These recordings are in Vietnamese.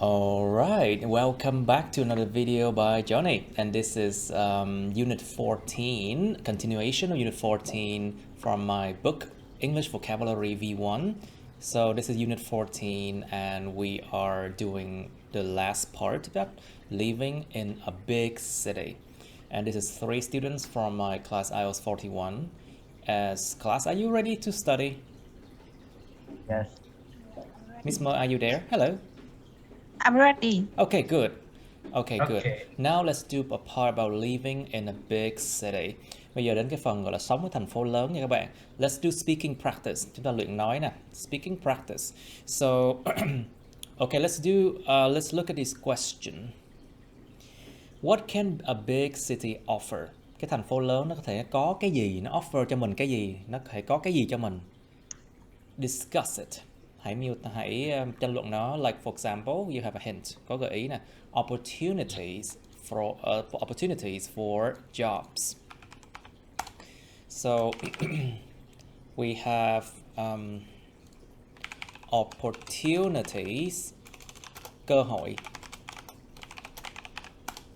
Alright, welcome back to another video by Johnny, and this is Unit 14, continuation of Unit 14 from my book, English Vocabulary V1. So this is Unit 14 and we are doing the last part about living in a big city. And this is 3 students from my class IELTS 41. As class, are you ready to study? Yes. Miss Mo, are you there? Hello. I'm ready. Okay, good. Okay, good. Okay. Now let's do a part about living in a big city. Bây giờ đến cái phần gọi là sống ở thành phố lớn nha các bạn. Let's do speaking practice. Chúng ta luyện nói nè. Speaking practice. So, okay, let's look at this question. What can a big city offer? Cái thành phố lớn nó có thể có cái gì, nó offer cho mình cái gì, nó có thể có cái gì cho mình. Discuss it. Hãy tranh luận nó. Like for example, you have a hint. Có gợi ý nè. Opportunities for jobs. So we have opportunities, cơ hội.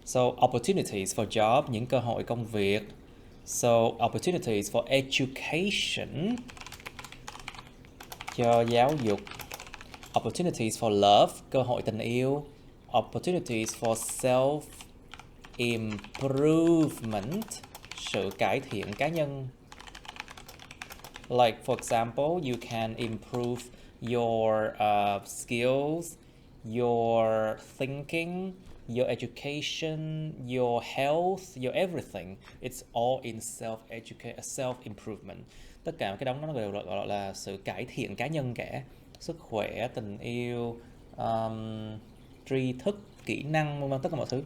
So opportunities for job, những cơ hội công việc. So opportunities for education, cho giáo dục. Opportunities for love, cơ hội tình yêu. Opportunities for self-improvement, sự cải thiện cá nhân. Like for example, you can improve your skills, your thinking, your education, your health, your everything. It's all in self-improvement. Tất cả cái đó nó đều gọi là sự cải thiện cá nhân cả. Sức khỏe, tình yêu, tri thức, kỹ năng, vân vân, tất cả mọi thứ.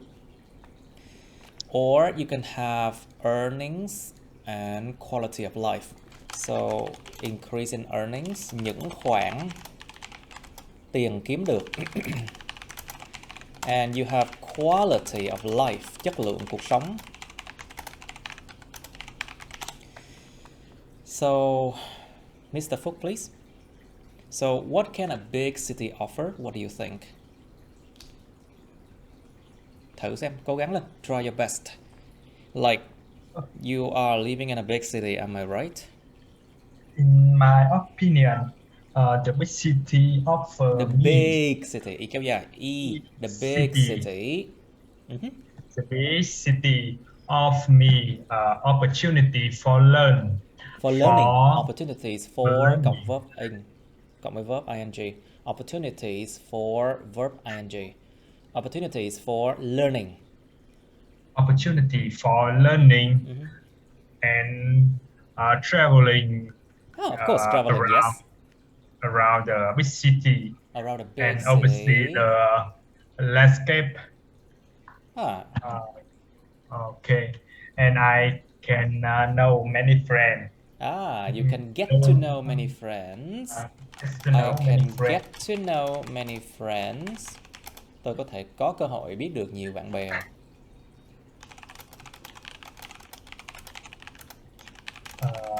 Or you can have earnings and quality of life. So increase in earnings, những khoản tiền kiếm được. And you have quality of life, chất lượng cuộc sống. So, Mr. Phúc, please. So, what can a big city offer? What do you think? Thử xem, cố gắng lên. Try your best. Like, you are living in a big city, am I right? In my opinion, the big city offer The me big city. Ý kéo dài. The big city. The big city offer me opportunity for learn. For learning. For Opportunities for learning. cộng verb in. Cộng với verb ing. Opportunities for verb ing. Opportunities for learning. Opportunity for learning and traveling. Oh, of course, traveling, yes. Around the big city. Around a big And city. oversee the landscape. Okay. And I can know many friends. You can get to know many friends. I can get to know many friends. Tôi có thể có cơ hội biết được nhiều bạn bè.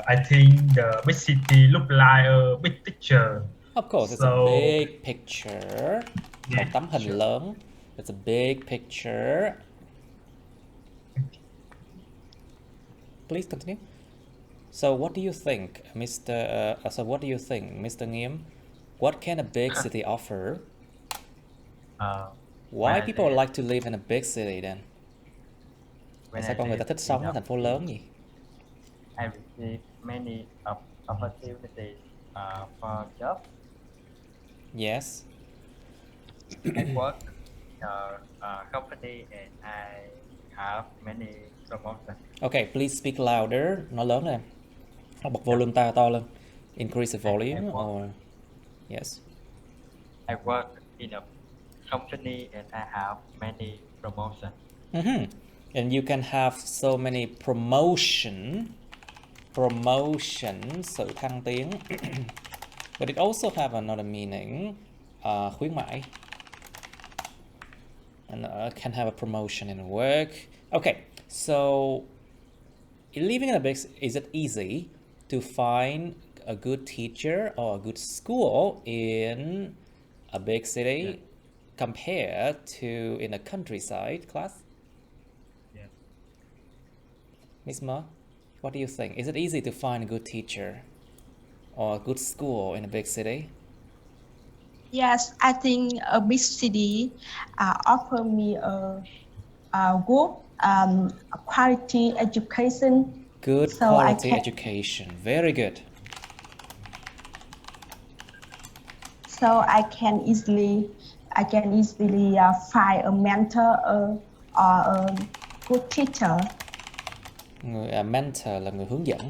I think the big city look like a big picture. Of course, it's a big picture. Một tấm hình lớn. It's a big picture. Please continue. So what do you think, Mr. Nghiêm? What can a big city offer? Why people like to live in a big city then? Sao con người ta thích sống ở thành phố lớn nhỉ? I receive many opportunities for job. Yes. I work in a company and I have many promotions. Okay, please speak louder. Nói lớn lên. Bật volume to lên. Increase the volume or yes. I work in a company and I have many promotions. And you can have so many promotion, sự thăng tiến. But it also have another meaning, khuyến mãi. And can have a promotion in work. Okay, so living in a big city, is it easy to find a good teacher or a good school in a big city? compared to in the countryside, class? Yeah. Miss Ma, what do you think? Is it easy to find a good teacher or a good school in a big city? Yes, I think a big city offer me a good quality education. Good So I quality can education. Very good. so I can easily find a mentor or a good teacher. Mentor là người hướng dẫn.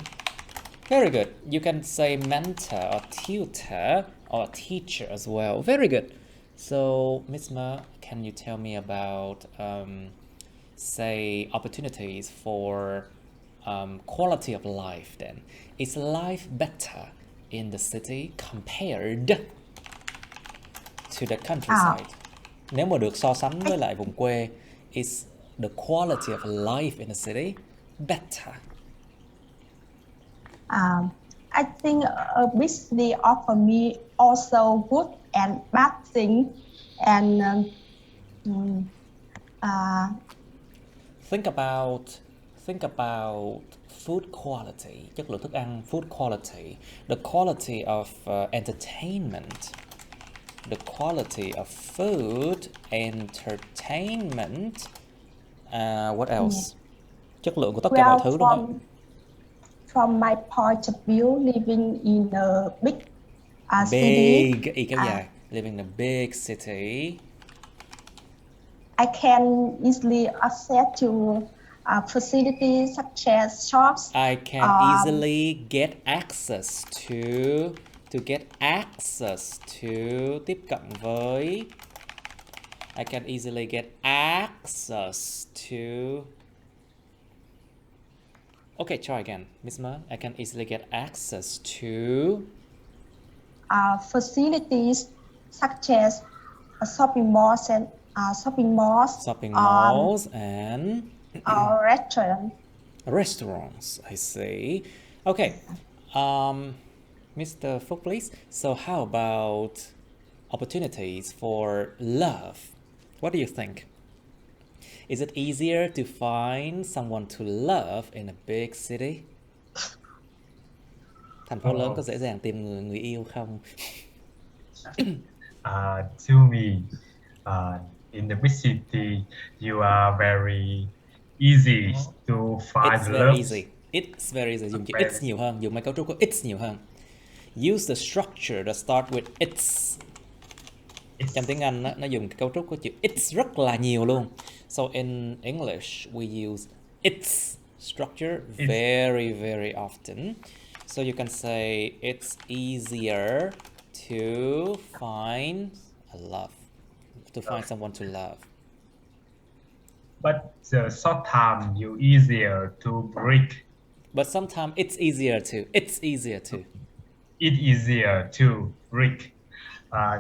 Very good. You can say mentor or tutor or teacher as well. Very good. So, Miss Ma, can you tell me about, say, opportunities for quality of life then? Is life better in the city compared to the countryside? Nếu mà được so sánh với lại vùng quê, is the quality of life in the city better? I think a big city offer me also good and bad thing, and Think about food quality, chất lượng thức ăn, food quality, the quality of entertainment, the quality of food, entertainment, what else? Chất lượng của tất cả mọi thứ đúng không? From my point of view, living in a big city, Big, y kéo dài, living in a big city. I can easily access to facilities such as shops. I can easily get access to get access to tiếp cận với. I can easily get access to. Okay, try again, Miss Ma. I can easily get access to facilities such as shopping malls and and restaurants. I see. Okay, Mr. Phúc, please. So how about opportunities for love? What do you think? Is it easier to find someone to love in a big city? Thành phố lớn có dễ dàng tìm người yêu không? To me, in the big city, you are very easy to find It's love. very easy. It's very easy. Dùng chữ it's nhiều hơn, dùng mấy cấu trúc của it's nhiều hơn. Use the structure that start with it's. Trong tiếng Anh nó dùng cái cấu trúc của chữ it's rất là nhiều luôn. So in English we use it's structure very very often. So you can say it's easier to find a love, to find someone to love. But the short time you easier to break. But sometimes it's easier to. It's easier to. It's easier to break.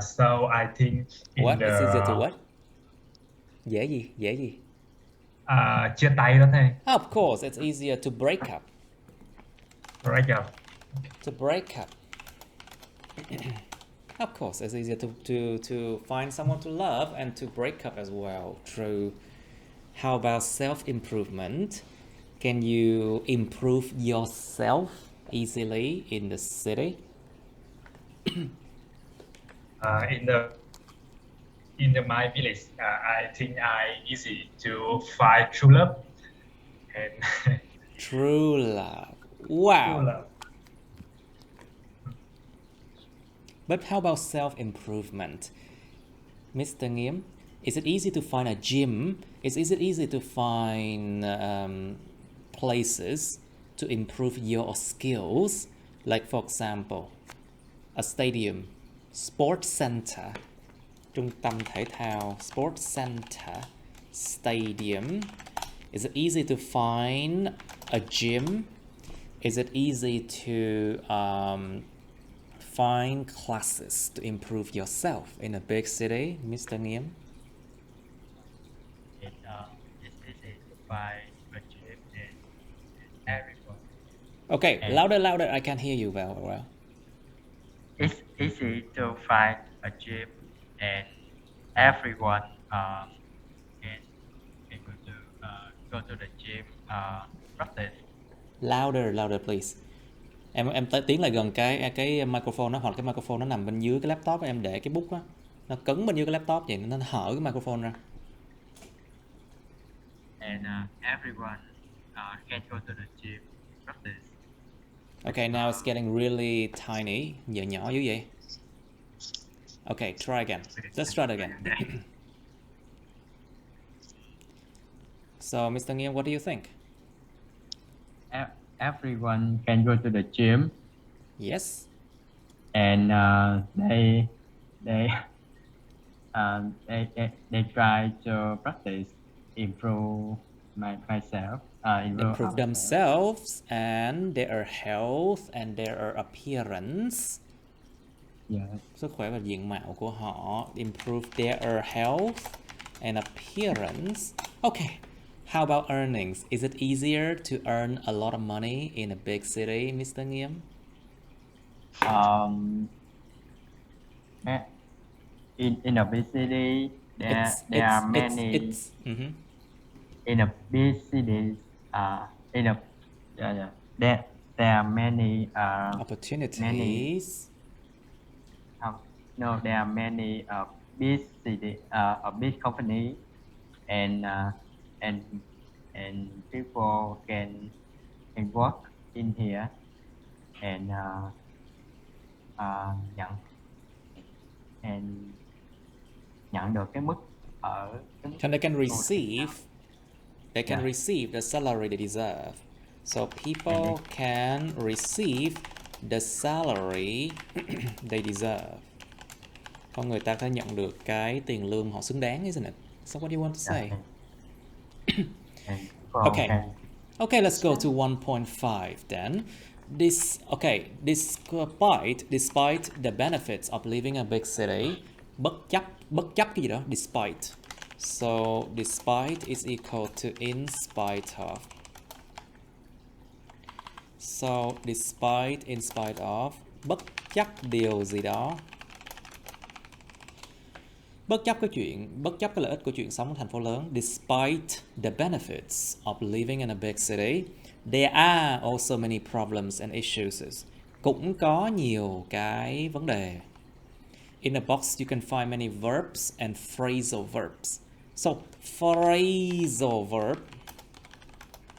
So I think in What? the It's easier to what? Dễ gì? Dễ gì? chia tay đó thầy. Of course, it's easier to break up. Break up. To break up. Of course, it's easier to find someone to love and to break up as well. True. How about self-improvement? Can you improve yourself easily in the city? In my village, I think easy to find true love. And True love. Wow. true love. But how about self-improvement? Mr. Nghiêm, is it easy to find a gym? Is it easy to find places to improve your skills? Like for example, a stadium, sports center, trung tâm thể thao, sports center, stadium. Is it easy to find a gym? Is it easy to find classes to improve yourself in a big city, Mr. Nghiêm? It's easy to find a gym in everyone. Okay, louder, I can't hear you well. It's easy to find a gym and everyone can go to the gym practice. Louder, please. Em tiến lại gần cái microphone đó, hoặc cái microphone nó nằm bên dưới cái laptop, em để cái bút á, nó cấn bên dưới cái laptop vậy nó hở cái microphone ra. And everyone can go to the gym practice. Okay, now it's getting really tiny. Giờ nhỏ dữ vậy. Okay, try again. Let's try it again. So, Mr. Nghiêm, what do you think? Everyone can go to the gym, Yes. and they try to practice improve myself. Improve themselves and their health and their appearance. Yeah. Sức khỏe và diện mạo của họ. Improve their health and appearance. Okay. How about earnings? Is it easier to earn a lot of money in a big city, Mr. Nghiêm? In a big city, there are many. In a big city, there are many Opportunities. No, there are many big city, a big company, and people can work in here and nhận được cái mức ở cái mức And they can receive the salary they deserve. So people can receive the salary they deserve. Con người ta có nhận được cái tiền lương họ xứng đáng, isn't it? So what do you want to say? Okay, let's go to 1.5 then. Despite the benefits of living in a big city, bất chấp cái gì đó, despite. So despite is equal to in spite of. So despite, in spite of, bất chấp điều gì đó. Bất chấp cái lợi ích của chuyện sống ở thành phố lớn. Despite the benefits of living in a big city, there are also many problems and issues. Cũng có nhiều cái vấn đề. In a box you can find many verbs and phrasal verbs. So phrasal verb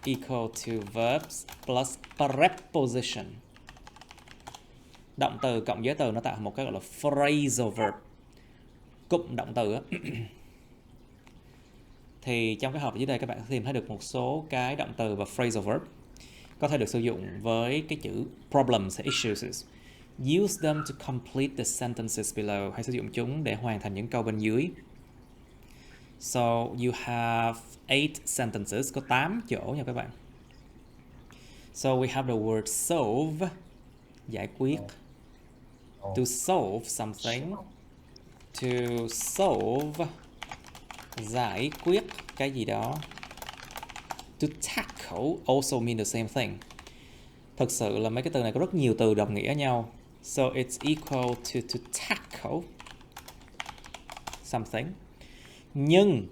equal to verbs plus preposition. Động từ cộng giới từ nó tạo một cái gọi là phrasal verb. Cụm động từ á. Thì trong cái hộp dưới đây các bạn sẽ tìm thấy được một số cái động từ và phrasal verb có thể được sử dụng với cái chữ problems hay issues. Use them to complete the sentences below. Hãy sử dụng chúng để hoàn thành những câu bên dưới. So you have 8 sentences, có 8 chỗ nha các bạn. So we have the word solve, giải quyết. To solve something. To solve, giải quyết cái gì đó. To tackle also mean the same thing. Thực sự là mấy cái từ này có rất nhiều từ đồng nghĩa nhau. So it's equal to tackle something. Nhưng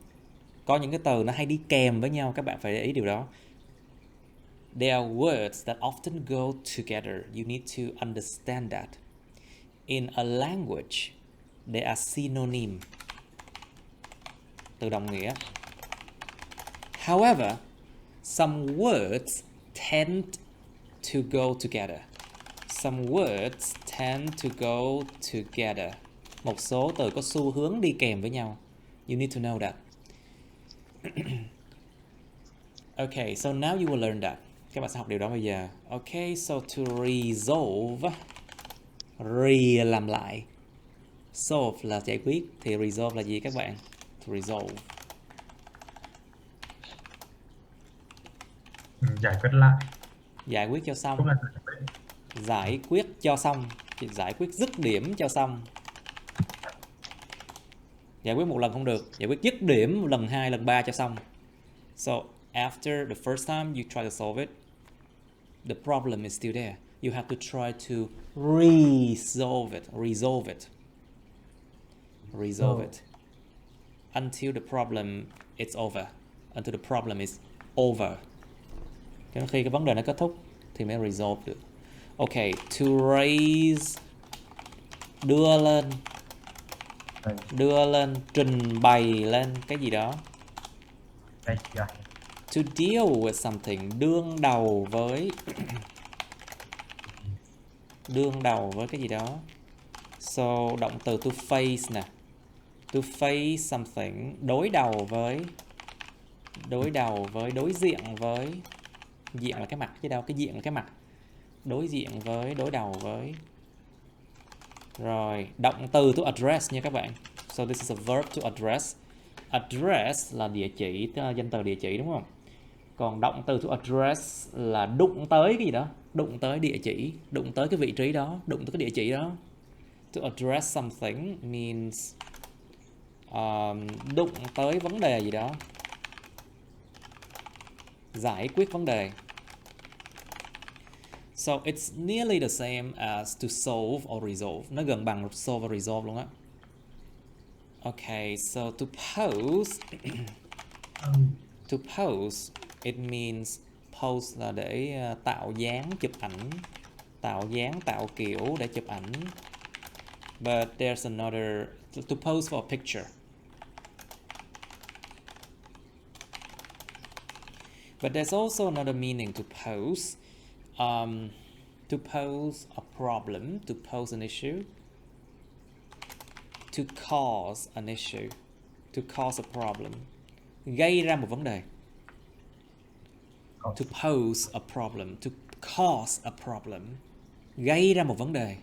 có những cái từ nó hay đi kèm với nhau, các bạn phải để ý điều đó. There are words that often go together. You need to understand that. In a language, they are synonym. Từ đồng nghĩa. However, some words tend to go together. Some words tend to go together. Một số từ có xu hướng đi kèm với nhau. You need to know that. Okay, so now you will learn that. Các bạn sẽ học điều đó bây giờ. Okay, so to resolve. Làm lại. Solve là giải quyết. Thì resolve là gì các bạn? To resolve. Giải quyết lại. Giải quyết cho xong. Cũng là Giải quyết cho xong. Giải quyết dứt điểm cho xong. Giải quyết một lần không được. Giải quyết dứt điểm lần 2, lần 3 cho xong. So after the first time you try to solve it, the problem is still there. You have to try to resolve it. until the problem is over. Until the problem is over. Cho nên khi cái vấn đề nó kết thúc thì mới resolve được. Ok, to raise, đưa lên, trình bày lên cái gì đó. Raise your hand. To deal with something, đương đầu với đương đầu với cái gì đó. So động từ to face nè. To face something, đối diện với, diện là cái mặt chứ đâu, cái diện là cái mặt. Đối diện với, đối đầu với. Rồi, động từ to address nha các bạn. So this is a verb to address. Address là địa chỉ, tức là danh từ địa chỉ đúng không? Còn động từ to address là đụng tới cái gì đó, đụng tới địa chỉ, đụng tới cái vị trí đó, đụng tới cái địa chỉ đó. To address something means đụng tới vấn đề gì đó, giải quyết vấn đề. So it's nearly the same as to solve or resolve. Nó gần bằng solve và resolve luôn á. Okay, so to pose to pose, it means pose là để tạo dáng, chụp ảnh, tạo dáng, tạo kiểu để chụp ảnh. But there's another, to pose for a picture. But there's also another meaning to pose. To pose a problem, to pose an issue, to cause an issue, to cause a problem, gây ra một vấn đề. To pose a problem, to cause a problem, gây ra một vấn đề.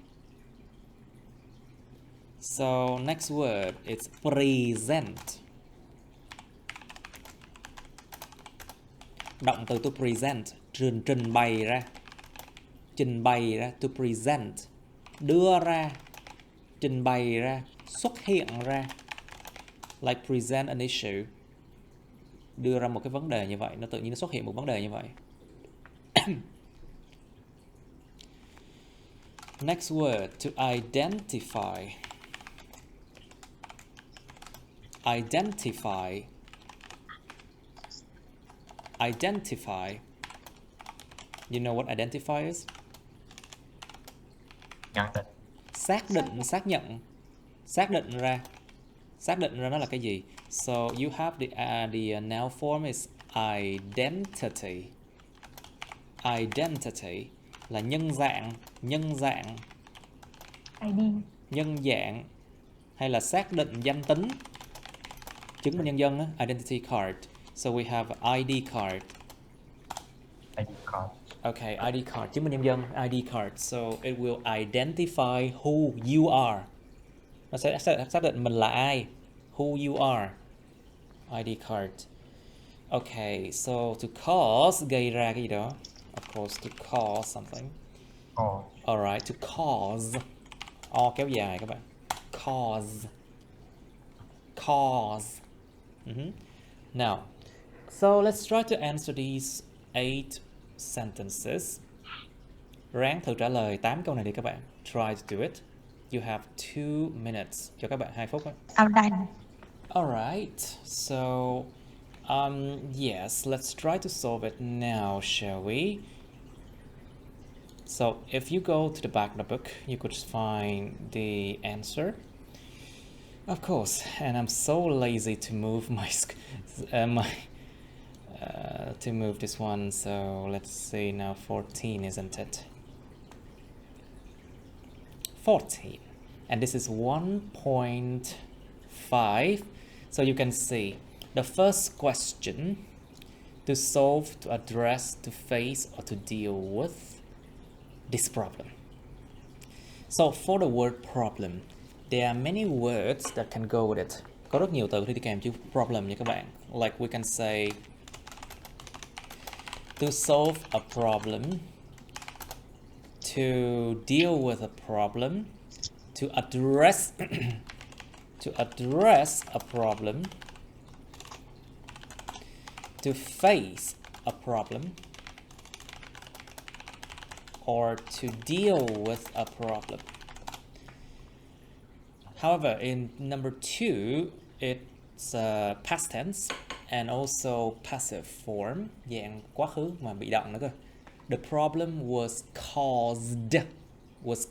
So next word is present. Động từ to present, trình bày ra. Trình bày ra, to present, đưa ra, trình bày ra, xuất hiện ra. Like present an issue, đưa ra một cái vấn đề như vậy, nó tự nhiên nó xuất hiện một vấn đề như vậy. Next word, to identify. Identify. Identify. You know what identify is? Nhận định. Xác định, xác nhận. Xác định ra. Xác định ra nó là cái gì? So you have the noun form is identity. Identity là nhân dạng, nhân dạng. ID. Nhân dạng hay là xác định danh tính. Chứng minh nhân dân á, identity card. So we have ID card. ID card. Okay, ID card, chứng minh nhân dân, ID card. So it will identify who you are. Nó sẽ xác định mình là ai. Who you are. ID card. Okay, so to cause, gây ra cái gì đó. Of course, to cause something. Alright, to cause. O kéo dài các bạn. Cause. Cause. Now, so let's try to answer these 8 sentences. Ráng thử trả lời 8 câu này đi các bạn. Try to do it. You have 2 minutes. Cho các bạn 2 phút. I'm done. Alright, so yes, let's try to solve it now, shall we? So if you go to the back of the book, you could find the answer. Of course, and I'm so lazy to move my to move this one. So let's see now, 14, isn't it? 14, and this is 1.5. So you can see the first question: to solve, to address, to face, or to deal with this problem. So for the word problem, there are many words that can go with it. Có rất nhiều từ đi kèm chữ problem nha các bạn. Like we can say to solve a problem, to deal with a problem, to address to address a problem, to face a problem, or to deal with a problem. However, in number 2, it past tense and also passive form, dạng quá khứ mà bị động nữa cơ. The problem was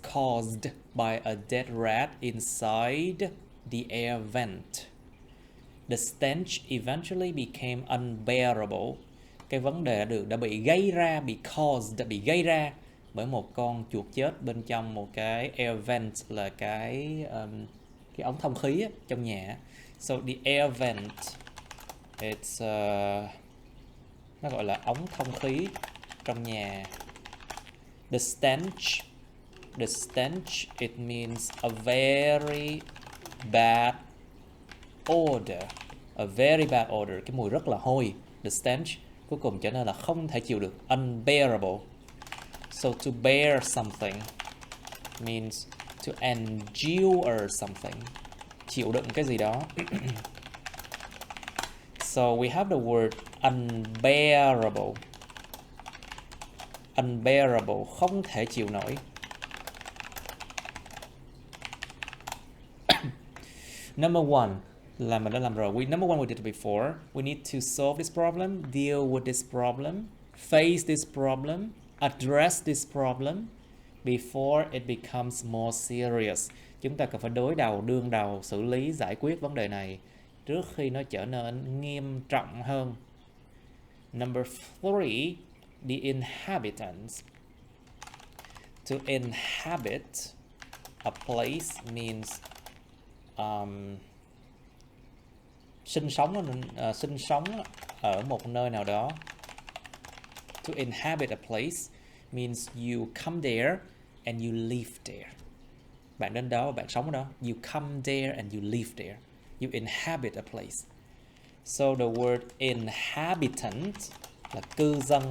caused by a dead rat inside the air vent. The stench eventually became unbearable. Cái vấn đề đã bị gây ra, bị gây ra bởi một con chuột chết bên trong một cái air vent, là cái ống thông khí á, trong nhà. So the air vent, it's nó gọi là ống thông khí trong nhà. The stench, it means a very bad odor. A very bad odor, cái mùi rất là hôi. The stench cuối cùng trở nên là không thể chịu được, unbearable. So to bear something means to endure something, chịu đựng cái gì đó. So we have the word unbearable. Unbearable, không thể chịu nổi. Number one là mình đã làm rồi. Number one we did it before. We need to solve this problem, deal with this problem, face this problem, address this problem before it becomes more serious. Chúng ta cần phải đương đầu, xử lý, giải quyết vấn đề này trước khi nó trở nên nghiêm trọng hơn. Number three, the inhabitants. To inhabit a place means sinh sống ở một nơi nào đó. To inhabit a place means you come there and you live there. Bạn đến đó và bạn sống ở đó. You come there and you live there. You inhabit a place. So the word inhabitant là cư dân.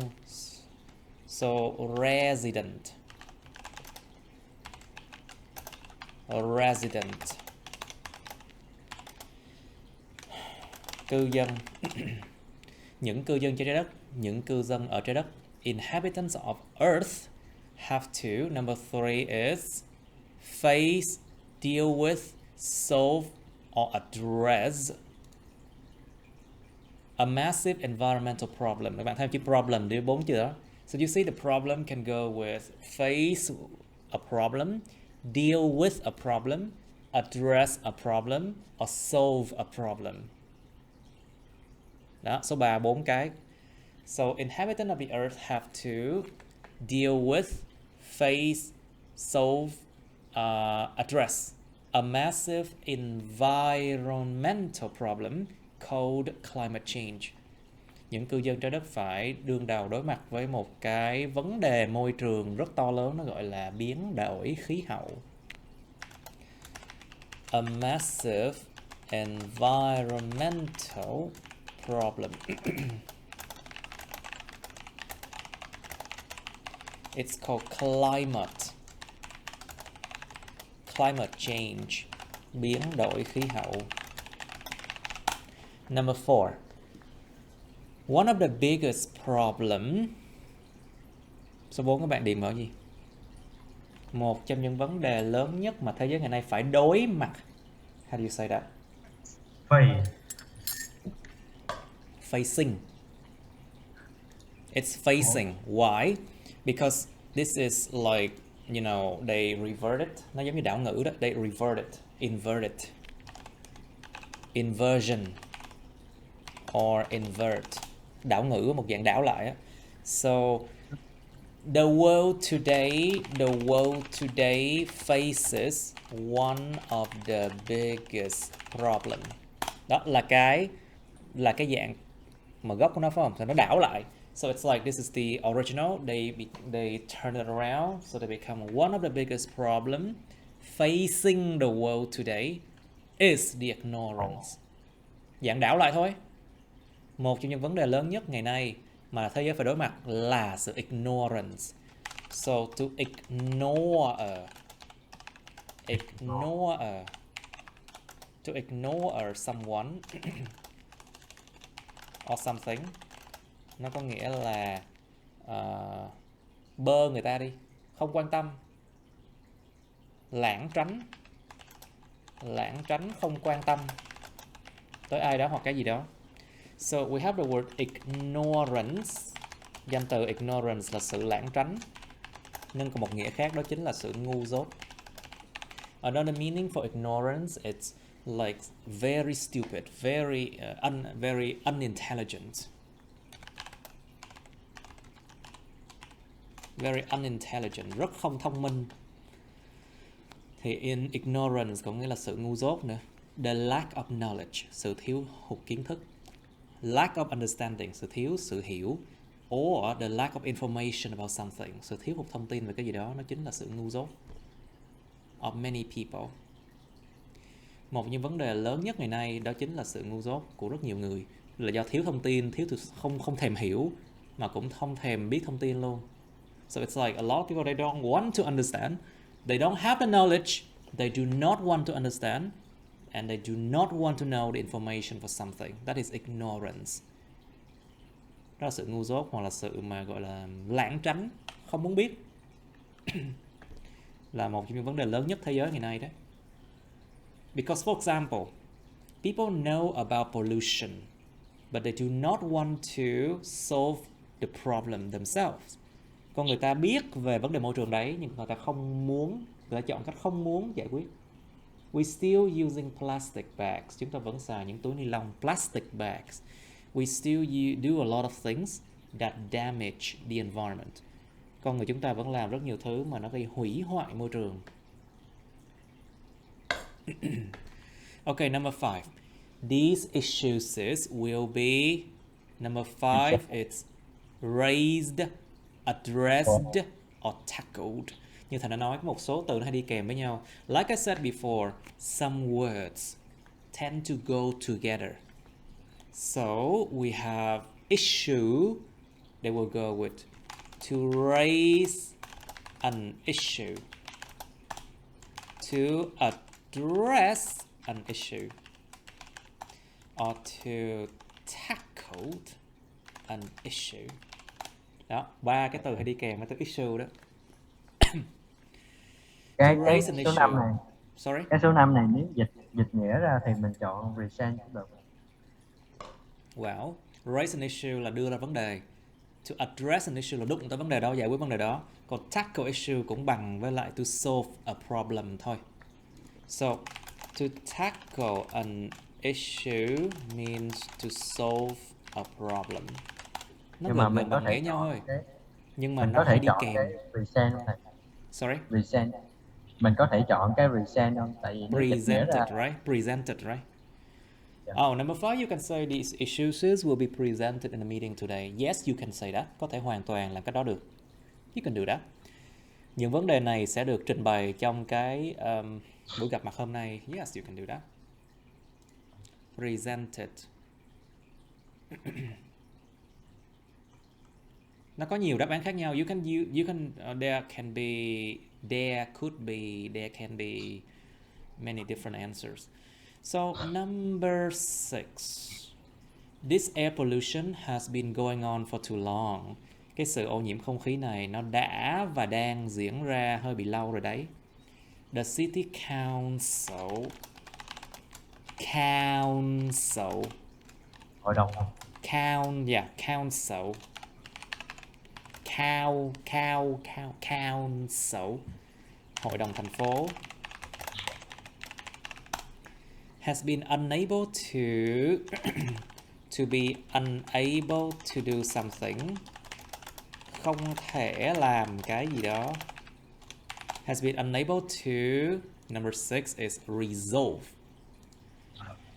So resident. Cư dân. Những cư dân trên trái đất, những cư dân ở trái đất. Inhabitants of Earth have to, number three is face, deal with, solve or address a massive environmental problem. Các bạn thêm chữ problem đi 4 chữ đó. So you see the problem can go with face a problem, deal with a problem, address a problem or solve a problem. Đó, số 3, 4 cái. So inhabitants of the earth have to deal with, face, solve, address a massive environmental problem called climate change. Những cư dân trái đất phải đương đầu đối mặt với một cái vấn đề môi trường rất to lớn, nó gọi là biến đổi khí hậu. A massive environmental problem. It's called climate change, biến đổi khí hậu. Number 4. One of the biggest problem. Số 4 các bạn điền vào gì? Một trong những vấn đề lớn nhất mà thế giới ngày nay phải đối mặt. How do you say that? Facing. It's facing. Why? Because this is like, you know, they reverted. Nó giống như đảo ngữ đó. They inverted. Inversion. Or invert. Đảo ngữ, một dạng đảo lại á. So the world today faces one of the biggest problem. Đó là cái dạng mà gốc của nó, phải không? Thì nó đảo lại. So it's like this is the original. They turn it around, so they become one of the biggest problem facing the world today is the ignorance. Dạng đảo lại thôi. Một trong những vấn đề lớn nhất ngày nay mà thế giới phải đối mặt là sự ignorance. So to ignore someone or something, nó có nghĩa là bơ người ta đi, không quan tâm, lảng tránh, không quan tâm. tới ai đó hoặc cái gì đó. So we have the word ignorance. Danh từ ignorance là sự lãng tránh, nhưng còn một nghĩa khác đó chính là sự ngu dốt. Another meaning for ignorance, it's like very stupid, very unintelligent. Very unintelligent, rất không thông minh. Thì in ignorance có nghĩa là sự ngu dốt nữa. The lack of knowledge, sự thiếu hụt kiến thức. Lack of understanding, sự hiểu. Or the lack of information about something, sự thiếu hụt thông tin về cái gì đó, nó chính là sự ngu dốt. Of many people. Một trong những vấn đề lớn nhất ngày nay đó chính là sự ngu dốt của rất nhiều người, là do thiếu thông tin, không thèm hiểu, mà cũng không thèm biết thông tin luôn. So it's like a lot of people, they don't want to understand, they don't have the knowledge, they do not want to understand, and they do not want to know the information for something. That is ignorance. Đó là sự ngu dốt, hoặc là sự mà gọi là lãng tránh, không muốn biết. Là một trong những vấn đề lớn nhất thế giới ngày nay đấy. Because for example, people know about pollution, but they do not want to solve the problem themselves. Con người ta biết về vấn đề môi trường đấy, nhưng người ta chọn cách không muốn giải quyết. We still using plastic bags. Chúng ta vẫn xài những túi ni lông, plastic bags. We still do a lot of things that damage the environment. Con người chúng ta vẫn làm rất nhiều thứ mà nó gây hủy hoại môi trường. Okay, number 5. These issues will be, number 5, it's raised, addressed, or tackled. Như Thành đã nói, có một số từ nó hay đi kèm với nhau. Like I said before, some words tend to go together. So we have issue, they will go with to raise an issue, to address an issue, or to tackle an issue. Đó, ba cái từ hay đi kèm với từ issue đó. Cái raise an số issue. 5 này, Sorry? cái số 5 này nếu dịch nghĩa ra thì mình chọn present cũng được. Well, raise an issue là đưa ra vấn đề. To address an issue là đụng tới vấn đề đó, giải quyết vấn đề đó. Còn tackle issue cũng bằng với lại to solve a problem thôi. So, to tackle an issue means to solve a problem. Nó Nhưng mà gần mình gần có bằng thể nghĩa nhau thôi. cái, Nhưng mà mình nó có thể hay đi chọn kèm. cái present không thầy? Sorry? Present. Mình có thể chọn cái present không? Tại vì nếu dịch nghĩa ra Presented, right? Yeah. Oh, number 5, you can say these issues will be presented in a meeting today. Yes, you can say that. Có thể hoàn toàn làm cái đó được. You can do that. Những vấn đề này sẽ được trình bày trong cái buổi gặp mặt hôm nay. Yes, you can do that. Presented. Nó có nhiều đáp án khác nhau. You can there can be many different answers. So number 6. This air pollution has been going on for too long. Cái sự ô nhiễm không khí này nó đã và đang diễn ra hơi bị lâu rồi đấy. The city council hội đồng council hội đồng thành phố has been unable to be unable to do something, không thể làm cái gì đó. Has been unable to, number 6 is resolve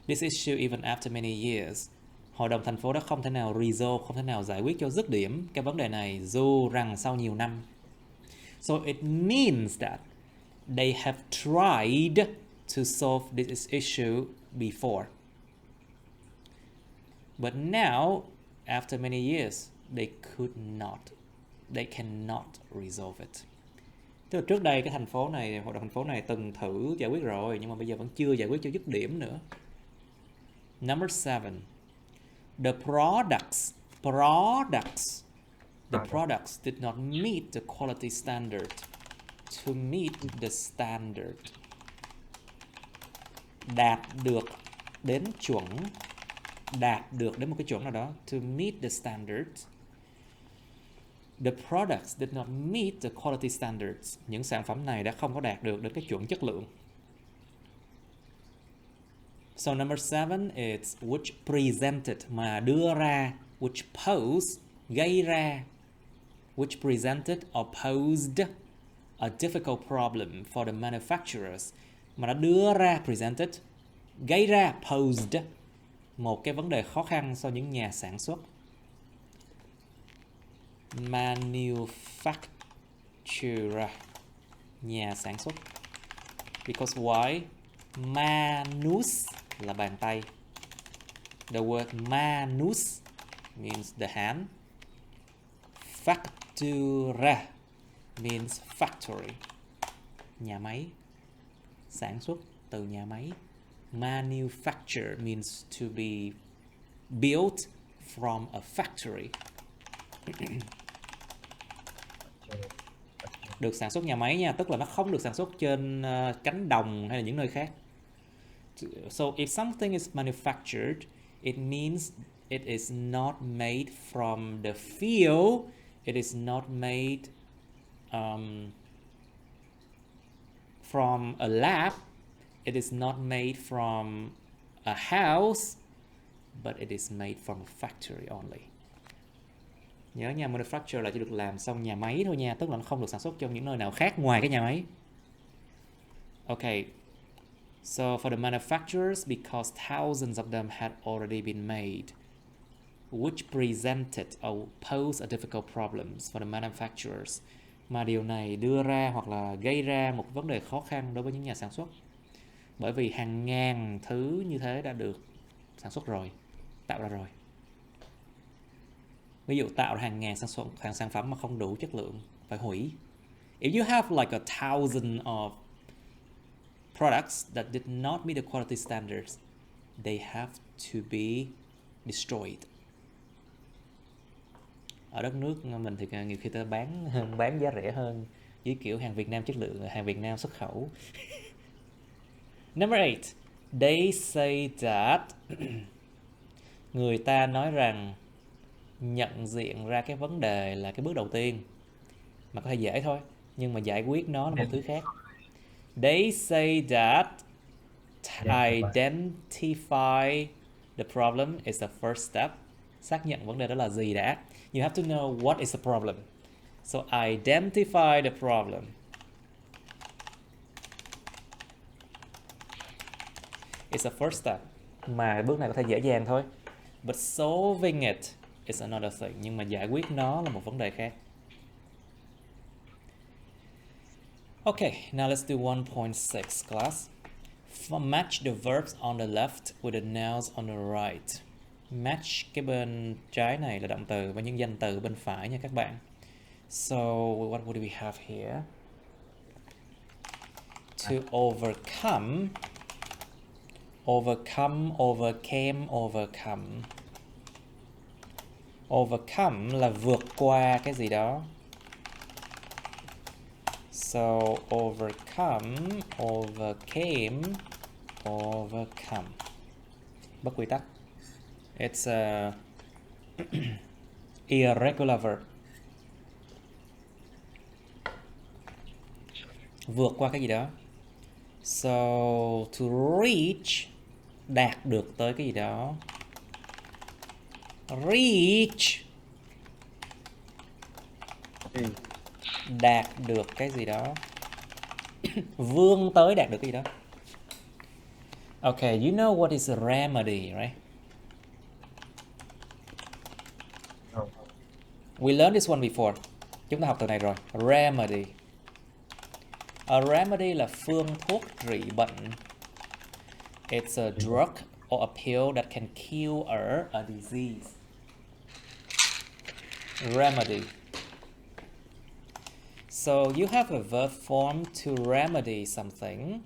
this issue even after many years. Hội đồng thành phố đã không thể nào resolve, không thể nào giải quyết cho dứt điểm cái vấn đề này dù rằng sau nhiều năm. So it means that they have tried to solve this issue before. But now, after many years, they cannot resolve it. Tức là trước đây cái thành phố này, hội đồng thành phố này từng thử giải quyết rồi, nhưng mà bây giờ vẫn chưa giải quyết cho dứt điểm nữa. Number 7. The products did not meet the quality standard. To meet the standard. Đạt được đến chuẩn, đạt được đến một cái chuẩn nào đó. To meet the standards. The products did not meet the quality standards. Những sản phẩm này đã không có đạt được đến cái chuẩn chất lượng. So number 7 is which presented, mà đưa ra, which posed, gây ra, which presented or posed a difficult problem for the manufacturers, mà đã đưa ra, presented, gây ra, posed, một cái vấn đề khó khăn cho những nhà sản xuất. Manufacturer, nhà sản xuất. Because why? Manus là bàn tay. The word manus means the hand. Factura means factory, nhà máy, sản xuất từ nhà máy. Manufacture means to be built from a factory. Được sản xuất nhà máy nha, tức là nó không được sản xuất trên cánh đồng hay là những nơi khác. So if something is manufactured, it means it is not made from the field, it is not made from a lab, it is not made from a house, but it is made from a factory only. Nhớ nha, manufacture là chỉ được làm xong nhà máy thôi nha, tức là nó không được sản xuất trong những nơi nào khác ngoài cái nhà máy. Okay, so for the manufacturers, because thousands of them had already been made, which presented or posed a difficult problems for the manufacturers, mà điều này đưa ra hoặc là gây ra một vấn đề khó khăn đối với những nhà sản xuất, bởi vì hàng ngàn thứ như thế đã được sản xuất rồi, tạo ra rồi. Ví dụ tạo ra hàng ngàn sản phẩm mà không đủ chất lượng, phải hủy. If you have like 1,000 of products that did not meet the quality standards, they have to be destroyed. Ở đất nước mình thì nhiều khi ta bán giá rẻ hơn, với kiểu hàng Việt Nam chất lượng, hàng Việt Nam xuất khẩu. Number 8, they say that người ta nói rằng nhận diện ra cái vấn đề là cái bước đầu tiên, mà có thể dễ thôi, nhưng mà giải quyết nó là một thứ khác. They say that identify the problem is the first step. Xác nhận vấn đề đó là gì đã. You have to know what is the problem. So identify the problem. It's the first step. Mà bước này có thể dễ dàng thôi. But solving it is another thing. Nhưng mà giải quyết nó là một vấn đề khác. Okay, now let's do 1.6 class. Match the verbs on the left with the nouns on the right. Match cái bên trái này là động từ và những danh từ bên phải nha các bạn. So what would we have here? To overcome, overcome, overcame, overcome. Overcome là vượt qua cái gì đó. So overcome, overcame, overcome. Bất quy tắc. It's a irregular verb. Vượt qua cái gì đó. So to reach, đạt được tới cái gì đó. Reach, đạt được cái gì đó. Vươn tới đạt được cái gì đó. Okay, you know what is a remedy, right? No. We learned this one before. Chúng ta học từ này rồi. Remedy. A remedy là phương thuốc trị bệnh. It's a drug or a pill that can cure a disease. Remedy. So you have a verb form to remedy something.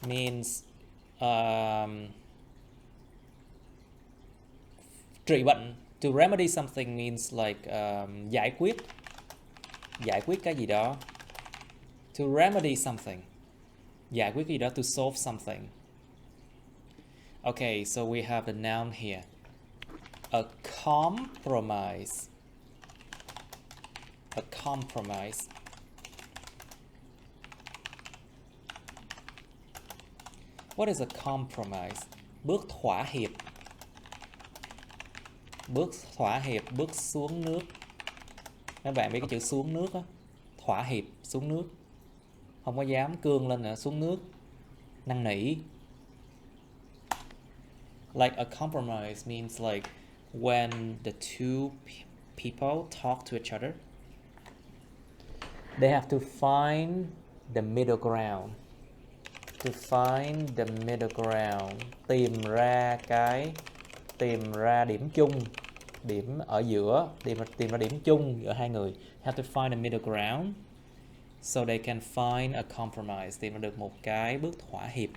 Means trị bệnh. To remedy something means like giải quyết cái gì đó. To remedy something, giải quyết cái gì đó, to solve something. Okay, so we have the noun here. A compromise. A compromise. What is a compromise? Bước thỏa hiệp. Bước thỏa hiệp, bước xuống nước. Các bạn biết cái chữ xuống nước á, thỏa hiệp, xuống nước. Không có dám cương lên nữa, xuống nước. Năn nỉ. Like a compromise means like when the two people talk to each other, they have to find the middle ground. To find the middle ground. Tìm ra điểm chung, điểm ở giữa, tìm ra điểm chung giữa hai người. Have to find a middle ground so they can find a compromise. Tìm ra được một cái bước thỏa hiệp.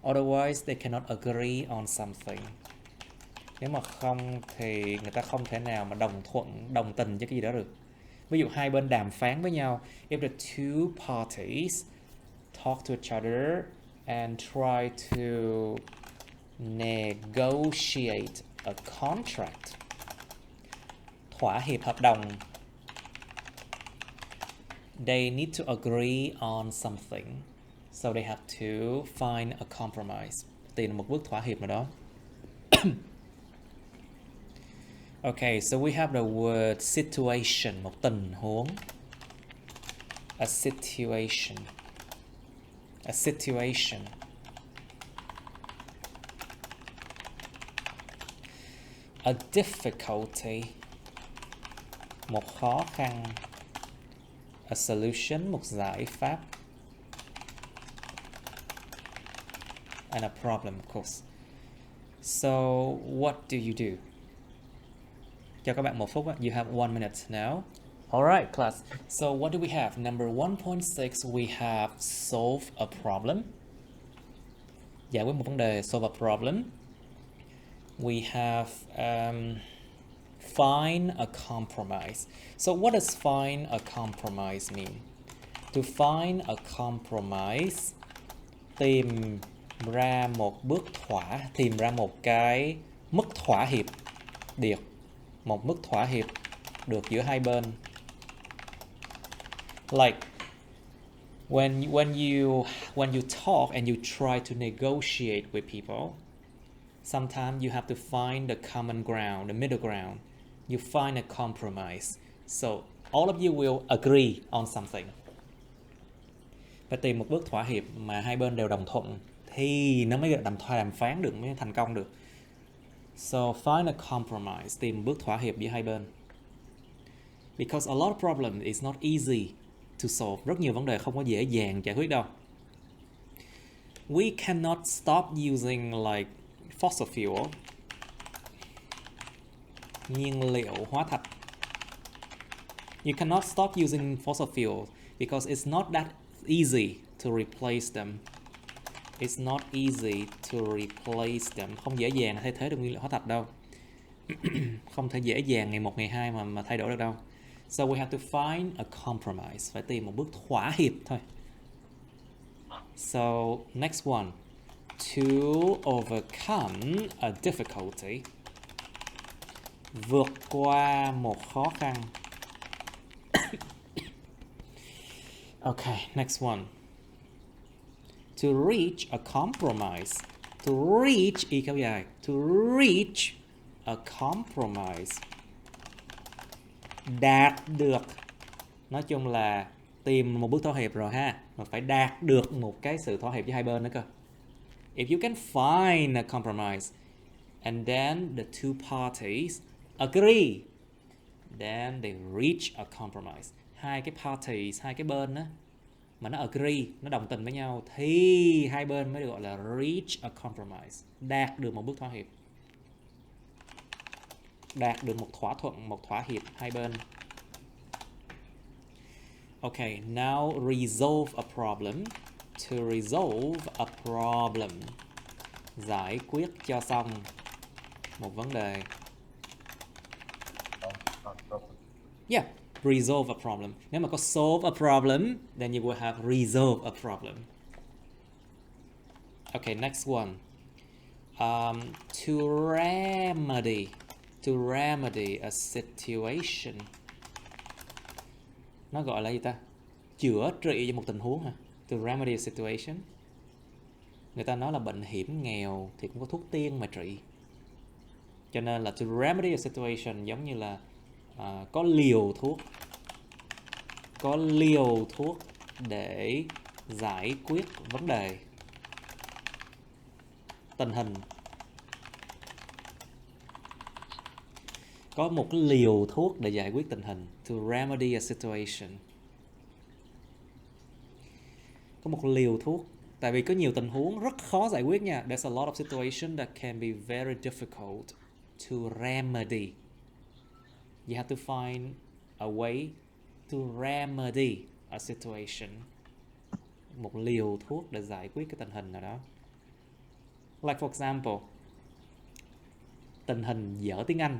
Otherwise they cannot agree on something. Nếu mà không thì người ta không thể nào mà đồng tình với cái gì đó được. Ví dụ hai bên đàm phán với nhau. If the two parties talk to each other and try to negotiate a contract, thỏa hiệp hợp đồng, they need to agree on something. So they have to find a compromise. Tìm một bước thỏa hiệp nào đó. Okay, so we have the word situation, một tình huống. A situation. A situation. A difficulty, một khó khăn. A solution, một giải pháp. And a problem, of course. So, what do you do? Cho các bạn 1 phút. You have 1 minute now. Alright, class. So, what do we have? Number 1.6, we have solve a problem. Giải quyết một vấn đề, solve a problem. We have find a compromise. So, what does find a compromise mean? To find a compromise, tìm ra một cái mức thỏa hiệp được, một mức thỏa hiệp được giữa hai bên. Like when you talk and you try to negotiate with people, sometimes you have to find the common ground, the middle ground. You find a compromise. So all of you will agree on something. Phải tìm một bước thỏa hiệp mà hai bên đều đồng thuận thì nó mới đàm phán được, mới thành công được. So find a compromise, tìm bước thỏa hiệp giữa hai bên. Because a lot of problems is not easy to solve. Rất nhiều vấn đề không có dễ dàng giải quyết đâu. We cannot stop using like fossil fuel, nhiên liệu hóa thạch. You cannot stop using fossil fuel because it's not that easy to replace them. It's not easy to replace them. Không dễ dàng thay thế được nguyên liệu hóa thạch đâu. Không thể dễ dàng ngày 1 ngày 2 mà thay đổi được đâu. So we have to find a compromise. Phải tìm một bước thỏa hiệp thôi. So next one. To overcome a difficulty. Vượt qua một khó khăn. Okay, next one. To reach a compromise. To reach, y kéo dài. To reach a compromise. Đạt được. Nói chung là tìm một bước thỏa hiệp rồi ha. Mà phải đạt được một cái sự thỏa hiệp với hai bên nữa cơ. If you can find a compromise and then the two parties agree, then they reach a compromise. Hai cái parties, hai cái bên đó, mà nó agree, nó đồng tình với nhau thì hai bên mới được gọi là reach a compromise. Đạt được một bước thỏa hiệp. Đạt được một thỏa thuận, một thỏa hiệp hai bên. Okay, now resolve a problem. To resolve a problem. Giải quyết cho xong một vấn đề. Yeah, resolve a problem. Nếu mà có solve a problem, then you will have resolve a problem. Okay, next one. To remedy a situation. Nó gọi là gì ta? Chữa trị cho một tình huống hả? To remedy a situation. Người ta nói là bệnh hiểm nghèo thì cũng có thuốc tiên mà trị. Cho nên là to remedy a situation giống như là có liều thuốc để giải quyết vấn đề, tình hình. Có một cái liều thuốc để giải quyết tình hình. To remedy a situation. Có một liều thuốc. Tại vì có nhiều tình huống rất khó giải quyết nha. There's a lot of situations that can be very difficult to remedy. You have to find a way to remedy a situation. Một liều thuốc để giải quyết cái tình hình nào đó. Like for example, tình hình dở tiếng Anh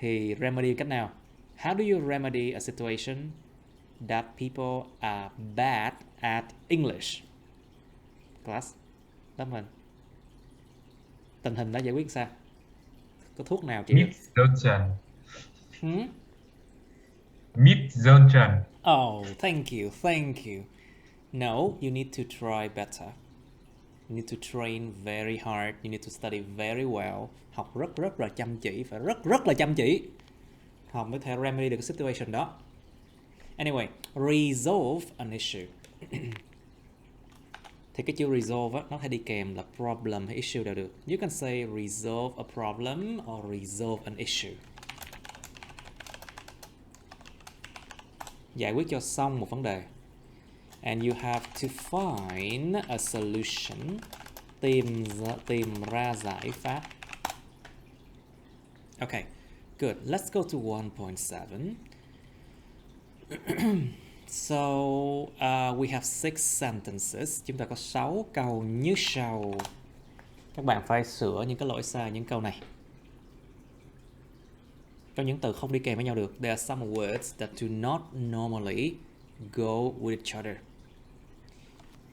thì remedy cách nào? How do you remedy a situation that people are bad at English? Class, đó mình. Tình hình đó giải quyết sao? Có thuốc nào chị? Mid-zone. Hmm? Mid-zone. Oh, thank you. No, you need to try better. You need to train very hard. You need to study very well. Học rất là chăm chỉ, phải rất là chăm chỉ. Học mới thể remedy được cái situation đó. Anyway, resolve an issue. Thì cái chữ resolve á, nó phải đi kèm là problem hay issue đều được. You can say resolve a problem or resolve an issue. Giải quyết cho xong một vấn đề. And you have to find a solution. Tìm ra giải pháp. Okay, good. Let's go to 1.7. So, we have 6 sentences. Chúng ta có 6 câu như sau. Các bạn phải sửa những cái lỗi sai những câu này. Có những từ không đi kèm với nhau được. There are some words that do not normally go with each other.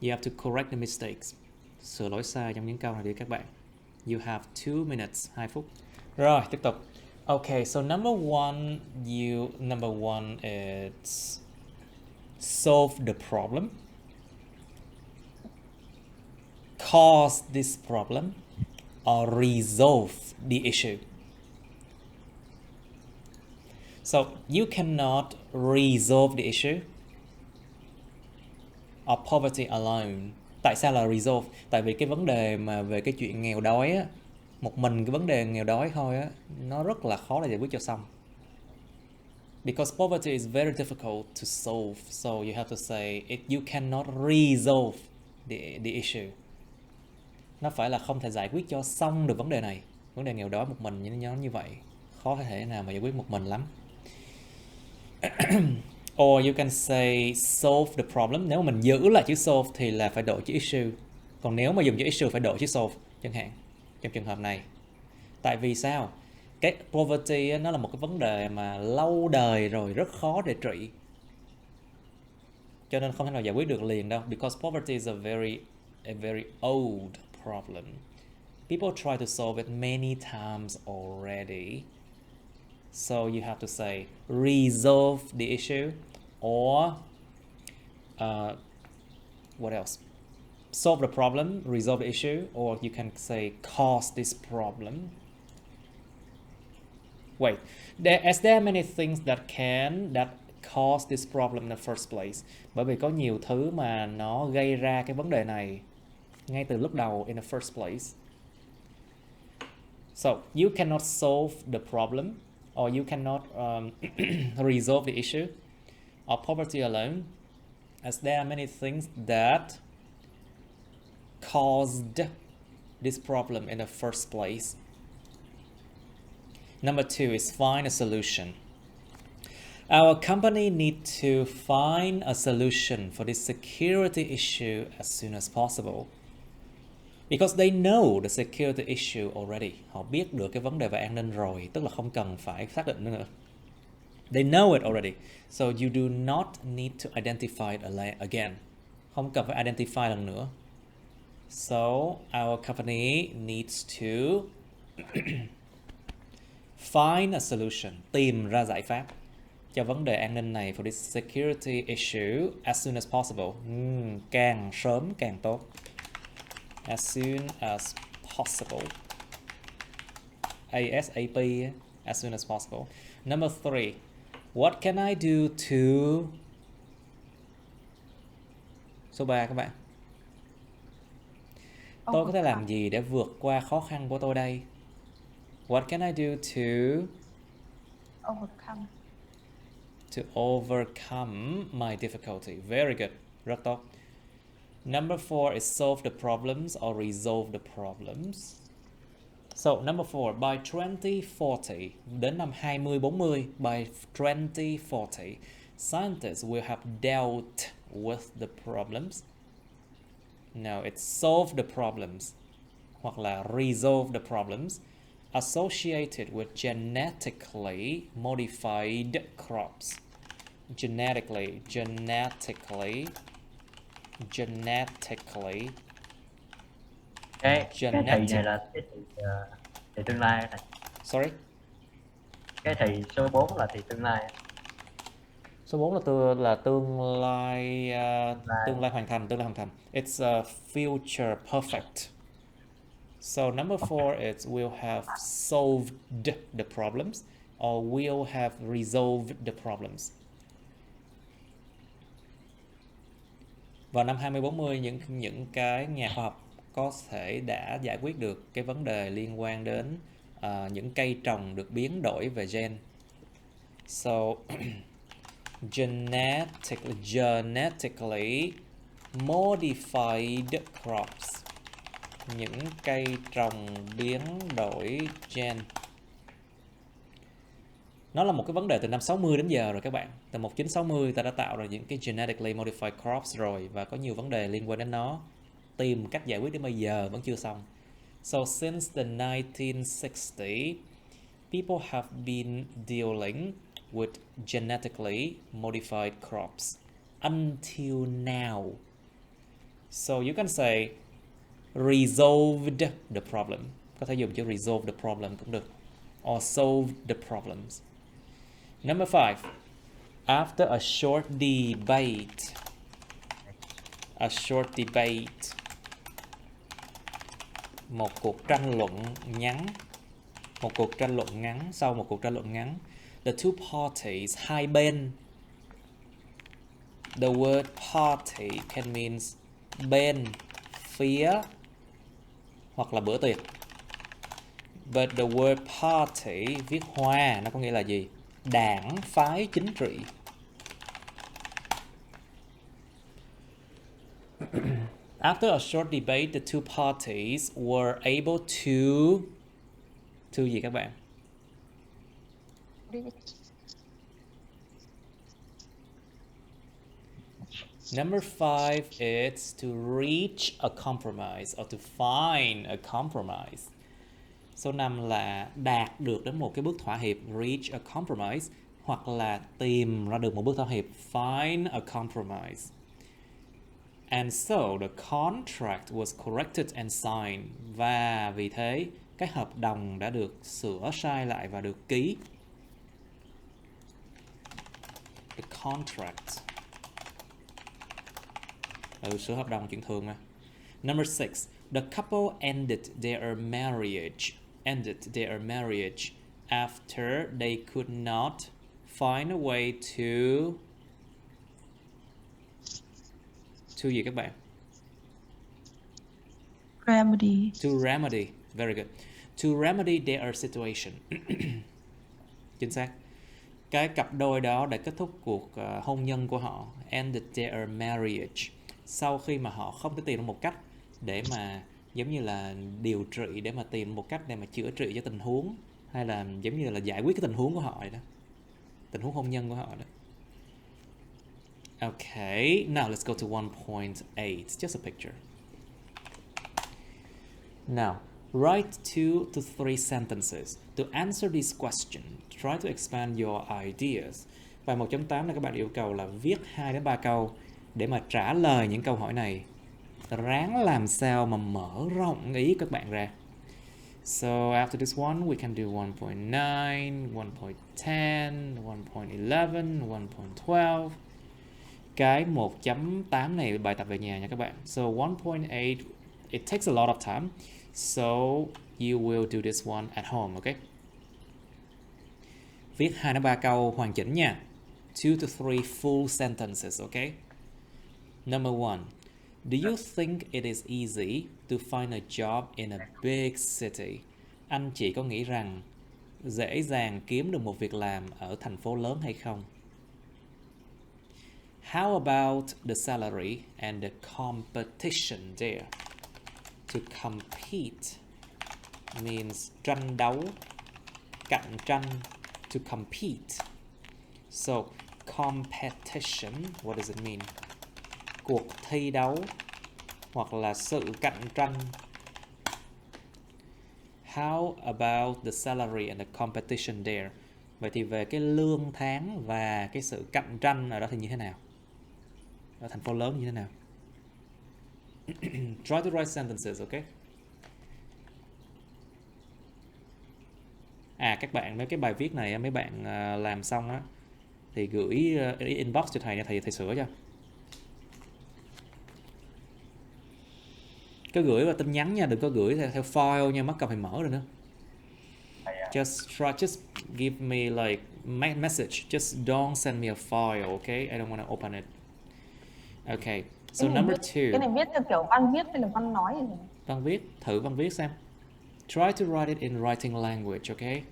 You have to correct the mistakes. Sửa lỗi sai trong những câu này đi các bạn. You have 2 minutes, 2 phút. Rồi, tiếp tục. Okay, so number one is solve the problem, cause this problem, or resolve the issue. So you cannot resolve the issue of poverty alone. Tại sao là resolve? Tại vì cái vấn đề mà về cái chuyện nghèo đói á, một mình cái vấn đề nghèo đói thôi á, nó rất là khó để giải quyết cho xong. Because poverty is very difficult to solve, so you have to say you cannot resolve the issue. Nó phải là không thể giải quyết cho xong được vấn đề này. Vấn đề nghèo đói một mình như vậy, khó thể nào mà giải quyết một mình lắm. Or you can say solve the problem. Nếu mà mình giữ lại chữ solve thì là phải đổi chữ issue. Còn nếu mà dùng chữ issue phải đổi chữ solve chẳng hạn. Trong trường hợp này. Tại vì sao? Cái poverty nó là một cái vấn đề mà lâu đời rồi, rất khó để trị. Cho nên không thể nào giải quyết được liền đâu. Because poverty is a very old problem. People try to solve it many times already. So you have to say resolve the issue or what else? Solve the problem, resolve the issue, or you can say cause this problem. Wait, there are many things that cause this problem in the first place. Bởi vì có nhiều thứ mà nó gây ra cái vấn đề này ngay từ lúc đầu in the first place. So you cannot solve the problem, or you cannot resolve the issue of poverty alone, as there are many things that caused this problem in the first place. Number 2 is find a solution. Our company needs to find a solution for this security issue as soon as possible. Because they know the security issue already. Họ biết được cái vấn đề về an ninh rồi, tức là không cần phải xác định nữa. They know it already. So you do not need to identify it again. Không cần phải identify lần nữa. So our company needs to find a solution, tìm ra giải pháp cho vấn đề an ninh này, for this security issue as soon as possible. Càng sớm càng tốt. As soon as possible. ASAP, as soon as possible. Number 3. What can I do to... Số 3 các bạn. Tôi có thể làm gì để vượt qua khó khăn của tôi đây? What can I do to overcome my difficulty? Very good. Rất tốt. Number 4 is solve the problems or resolve the problems. So number 4, by 2040, đến năm 2040, by 2040, scientists will have dealt with the problems. No, it's solve the problems, hoặc là resolve the problems associated with genetically modified crops. Genetically. Cái thị này là cái thị tương lai này. Sorry? Cái thị số 4 là thị tương lai. Số 4 là tương lai hoàn thành, It's a future perfect. So number 4 is will have solved the problems or will have resolved the problems. Vào năm 2040, những cái nhà khoa học có thể đã giải quyết được cái vấn đề liên quan đến những cây trồng được biến đổi về gen. So genetically modified crops, những cây trồng biến đổi gen. Nó là một cái vấn đề từ năm 60 đến giờ rồi các bạn. Từ 1960 ta đã tạo ra những cái genetically modified crops rồi, và có nhiều vấn đề liên quan đến nó. Tìm cách giải quyết đến bây giờ vẫn chưa xong. So since the 1960s, people have been dealing with genetically modified crops until now. So you can say resolved the problem. Có thể dùng chữ resolve the problem cũng được. Or solve the problems. Number 5. After a short debate. Một cuộc tranh luận ngắn. Sau một cuộc tranh luận ngắn. The two parties, hai bên. The word party can mean bên, phía, hoặc là bữa tiệc. But the word party viết hoa, nó có nghĩa là gì? Đảng, phái, chính trị. After a short debate, the two parties were able to gì các bạn? Number 5 is to reach a compromise or to find a compromise. Số 5 là đạt được đến một cái bước thỏa hiệp, reach a compromise, hoặc là tìm ra được một bước thỏa hiệp, find a compromise. And so the contract was corrected and signed. Và vì thế cái hợp đồng đã được sửa sai lại và được ký. The contract. Sửa hợp đồng chuyện thường mà. Number 6. The couple ended their marriage after they could not find a way to gì các bạn? Remedy. Very good. To remedy their situation. Chính xác. Cái cặp đôi đó đã kết thúc cuộc hôn nhân của họ. Ended their marriage. Sau khi mà họ không thể tìm được một cách để mà giống như là điều trị, để mà tìm một cách để mà chữa trị cho tình huống, hay là giống như là giải quyết cái tình huống của họ vậy đó. Tình huống hôn nhân của họ đó. Okay, now let's go to 1.8. Just a picture. Now, write 2 to 3 sentences. To answer this question, try to expand your ideas. Bài 1.8 là các bạn yêu cầu là viết 2 đến 3 câu để mà trả lời những câu hỏi này. Ráng làm sao mà mở rộng ý các bạn ra. So after this one, we can do 1.9, 1.10, 1.11, 1.12. Cái 1.8 này bài tập về nhà nha các bạn. So 1.8, it takes a lot of time. So you will do this one at home, okay? Viết 2 đến 3 câu hoàn chỉnh nha. 2 to 3 full sentences, okay? Number 1. Do you think it is easy to find a job in a big city? Anh chị có nghĩ rằng dễ dàng kiếm được một việc làm ở thành phố lớn hay không? How about the salary and the competition there? To compete means tranh đấu, cạnh tranh. To compete. So competition, what does it mean? Cuộc thi đấu hoặc là sự cạnh tranh. How about the salary and the competition there? Vậy thì về cái lương tháng và cái sự cạnh tranh ở đó thì như thế nào? Ở thành phố lớn như thế nào? Try to write sentences, okay? Các bạn, mấy cái bài viết này mấy bạn làm xong á thì gửi inbox cho thầy, thầy sửa cho. Có gửi vào tin nhắn nha, đừng có gửi theo file nha, mất công phải mở rồi nữa. Just give me like message, just don't send me a file, okay? I don't want to open it. Okay, so number 2. Cái này viết theo kiểu văn viết hay là văn nói gì? Văn viết, thử văn viết xem. Try to write it in writing language, okay?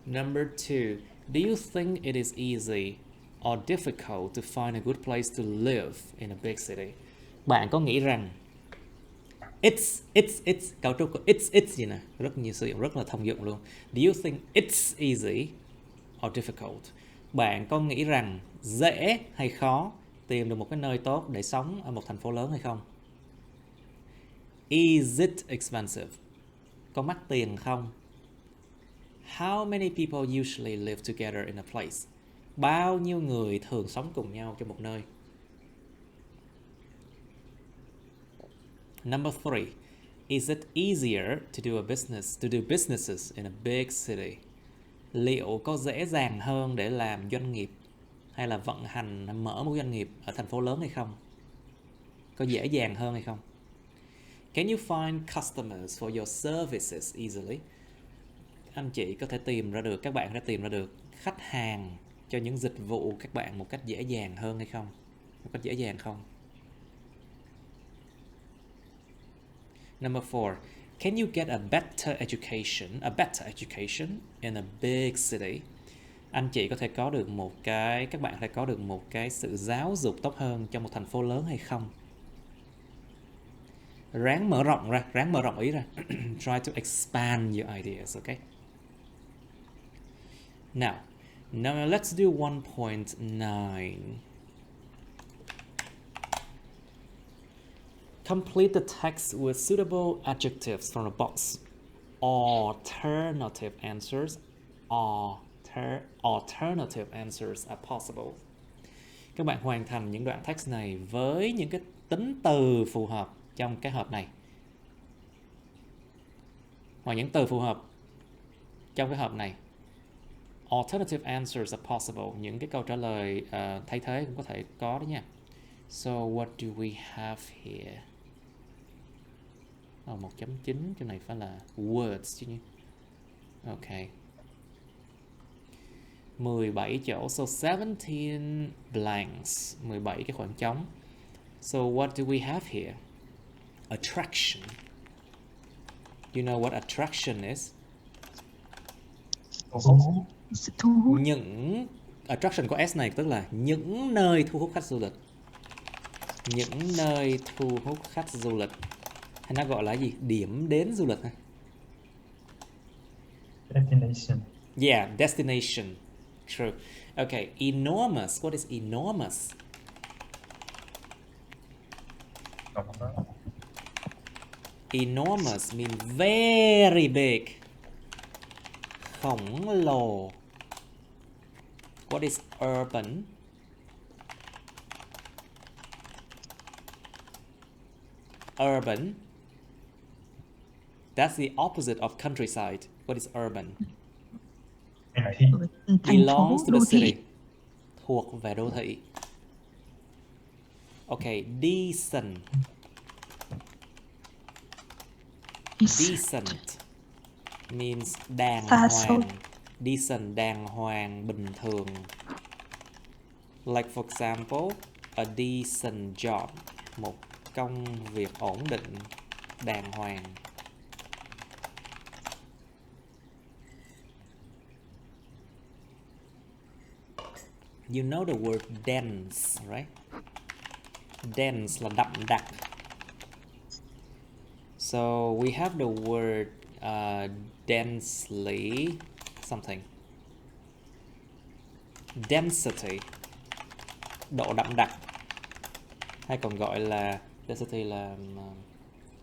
Number 2. Do you think it is easy or difficult to find a good place to live in a big city? Bạn có nghĩ rằng it's cấu trúc của it's gì nè, rất nhiều sử dụng, rất là thông dụng luôn. Do you think it's easy or difficult? Bạn có nghĩ rằng dễ hay khó tìm được một cái nơi tốt để sống ở một thành phố lớn hay không? Is it expensive? Có mắc tiền không? How many people usually live together in a place? Bao nhiêu người thường sống cùng nhau trong một nơi? Number 3. Is it easier to do businesses in a big city? Liệu có dễ dàng hơn để làm doanh nghiệp hay là vận hành mở một doanh nghiệp ở thành phố lớn hay không? Có dễ dàng hơn hay không? Can you find customers for your services easily? Anh chị có thể tìm ra được, các bạn có thể tìm ra được khách hàng cho những dịch vụ các bạn một cách dễ dàng hơn hay không? Một cách dễ dàng không? Number 4. Can you get a better education in a big city? Anh chị có thể có được các bạn có thể có được một cái sự giáo dục tốt hơn trong một thành phố lớn hay không? Ráng mở rộng ý ra. Try to expand your ideas, okay? Now let's do 1.9. Complete the text with suitable adjectives from the box. Alternative answers are possible. Các bạn hoàn thành những đoạn text này với những cái tính từ phù hợp trong cái hộp này. Hoặc những từ phù hợp trong cái hộp này. Alternative answers are possible. Những cái câu trả lời thay thế cũng có thể có đó nha. So what do we have here? 1.9 chỗ này phải là words chứ nhé. Ok. 17 chỗ. So 17 blanks. 17 cái khoảng trống. So what do we have here? Attraction. You know what attraction is? Những attraction có S này tức là những nơi thu hút khách du lịch. Những nơi thu hút khách du lịch. Hay nó gọi là gì? Điểm đến du lịch ha? Destination. Yeah, destination. True. Okay, enormous. What is enormous? Enormous means very big. Khổng lồ. What is urban? urban? That's the opposite of countryside. What is urban? Thành thị. Thành phố, Belongs to đô the thị. city. Thuộc về đô thị. Okay, decent. Decent means đàng Xa xôi. hoàng. Decent, đàng hoàng, bình thường. Like for example, a decent job. Một công việc ổn định, đàng hoàng. You know the word dense, right? Dense là đậm đặc. So we have the word densely something. Density, độ đậm đặc, hay còn gọi là density là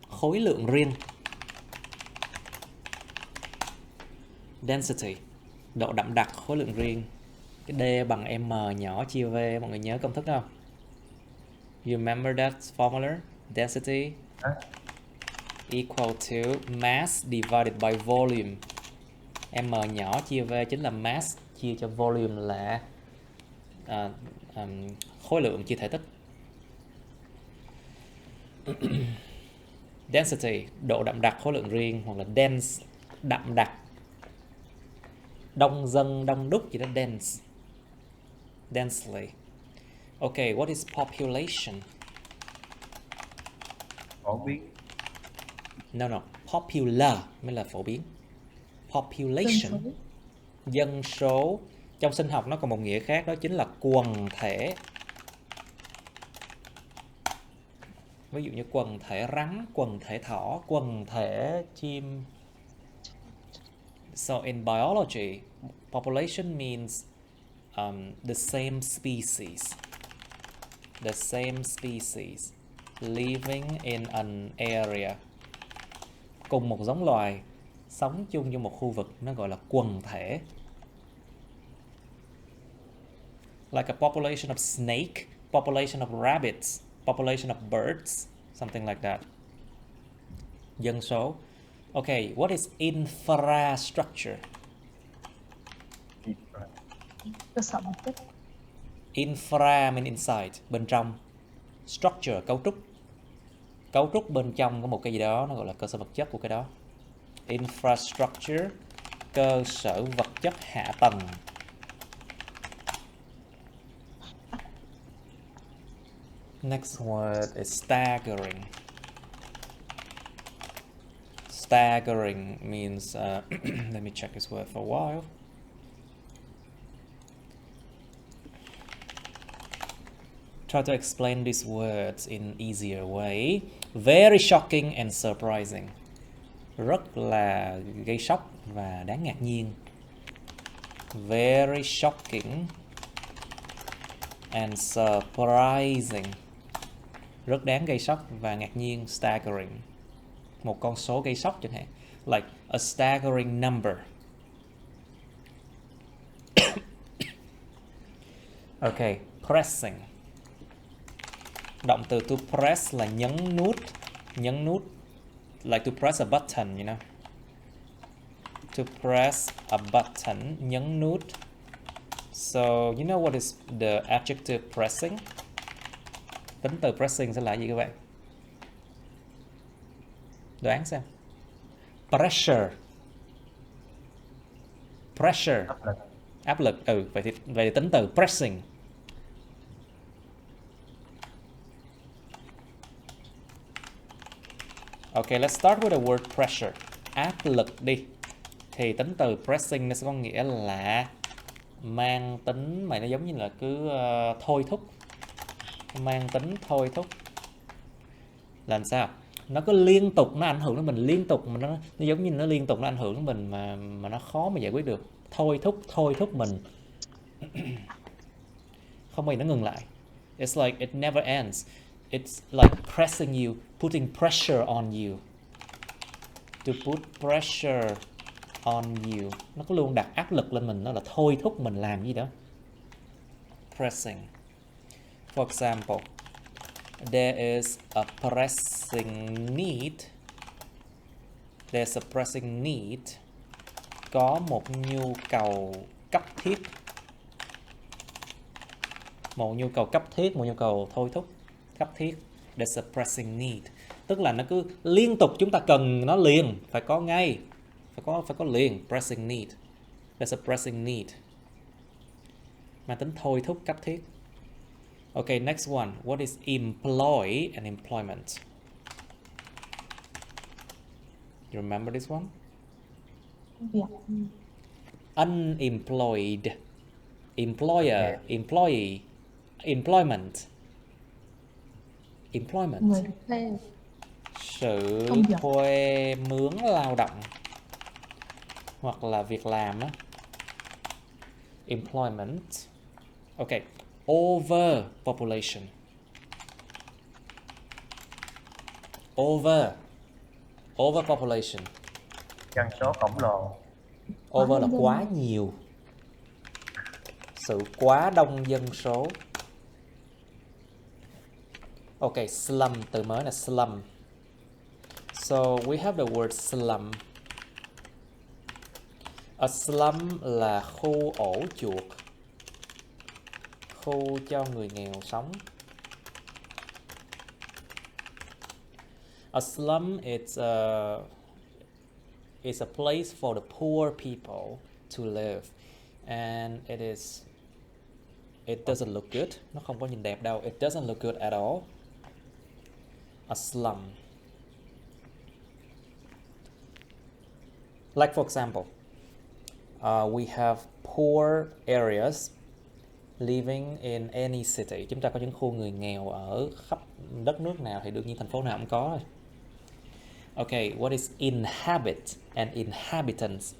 khối lượng riêng. Density, độ đậm đặc, khối lượng riêng. Cái D bằng M nhỏ chia V, mọi người nhớ công thức không? You remember that formula? Density equal to mass divided by volume. M nhỏ chia V chính là mass chia cho volume là khối lượng chia thể tích. Density, độ đậm đặc, khối lượng riêng, hoặc là dense, đậm đặc. Đông dân, đông đúc chỉ là dense. Densely. Okay, what is population? Phổ biến. No, popular mới là phổ biến. Population, dân số. Trong sinh học nó còn một nghĩa khác, đó chính là quần thể. Ví dụ như quần thể rắn, quần thể thỏ, quần thể chim. So in biology, population means the same species. The same species living in an area. Cùng một giống loài sống chung trong một khu vực, nó gọi là quần thể. Like a population of snake, population of rabbits, population of birds, something like that. Dân số. Okay, what is infrastructure? Cơ sở vật chất. Infra mean inside, bên trong. Structure, cấu trúc. Cấu trúc bên trong có một cái gì đó, nó gọi là cơ sở vật chất của cái đó. Infrastructure, cơ sở vật chất hạ tầng. Next word is staggering. Staggering means, let me check this word for a while. Try to explain these words in easier way. Very shocking and surprising. Rất là gây sốc và đáng ngạc nhiên. Very shocking and surprising. Rất đáng gây sốc và ngạc nhiên. Staggering, một con số gây sốc chẳng hạn. Like a staggering number. Okay, pressing. Động từ to press là nhấn nút. Nhấn nút. Like to press a button, you know. To press a button, nhấn nút. So, you know what is the adjective pressing? Tính từ pressing sẽ là gì các bạn? Đoán xem. Pressure. Pressure. Áp lực. Vậy thì tính từ pressing. Okay, let's start with the word pressure. Áp lực đi. Thì tính từ pressing nó sẽ có nghĩa là mang tính, mày nó giống như là cứ thôi thúc. Mang tính thôi thúc. Làm sao? Nó cứ liên tục, nó ảnh hưởng đến mình liên tục, mà nó giống như nó liên tục nó ảnh hưởng đến mình mà nó khó mà giải quyết được. Thôi thúc mình. Không bao giờ nó ngừng lại. It's like it never ends. It's like pressing you, putting pressure on you. To put pressure on you. Nó cứ luôn đặt áp lực lên mình, nó là thôi thúc mình làm gì đó. Pressing. For example, There is a pressing need. There's a pressing need. Có một nhu cầu cấp thiết. Một nhu cầu cấp thiết, một nhu cầu thôi thúc, cấp thiết. There's a pressing need. Tức là nó cứ liên tục, chúng ta cần nó liền, phải có ngay. Phải có liền, pressing need. There's a pressing need. Mang tính thôi thúc, cấp thiết. Okay, next one. What is employ and employment? You remember this one? Việc. Unemployed. Employer, employee, employment. Employment. Người thuê. Sự Công việc. thuê mướn lao động hoặc là việc làm á. Employment. Okay. Overpopulation. Overpopulation. Dân số khổng lồ. Over là quá nhiều. Sự quá đông dân số. Okay, slum, từ mới là slum. So we have the word slum. A slum là khu ổ chuột. Khu cho người nghèo sống. A slum it's a place for the poor people to live, and it doesn't look good. Nó không có nhìn đẹp đâu. It doesn't look good at all. A slum. Like for example, we have poor areas living in any city. Chúng ta có những khu người nghèo ở khắp đất nước nào thì đương nhiên thành phố nào cũng có. Okay, what is inhabit and inhabitants?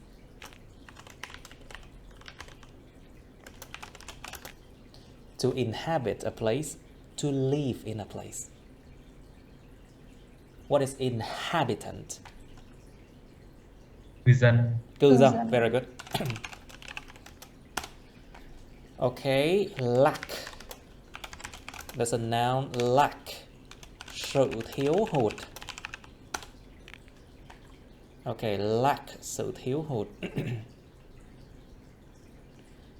To inhabit a place, to live in a place. What is inhabitant? Cư dân. Cư dân, very good. Okay, lack. There's a noun, lack. Sự thiếu hụt. Okay, lack, sự thiếu hụt.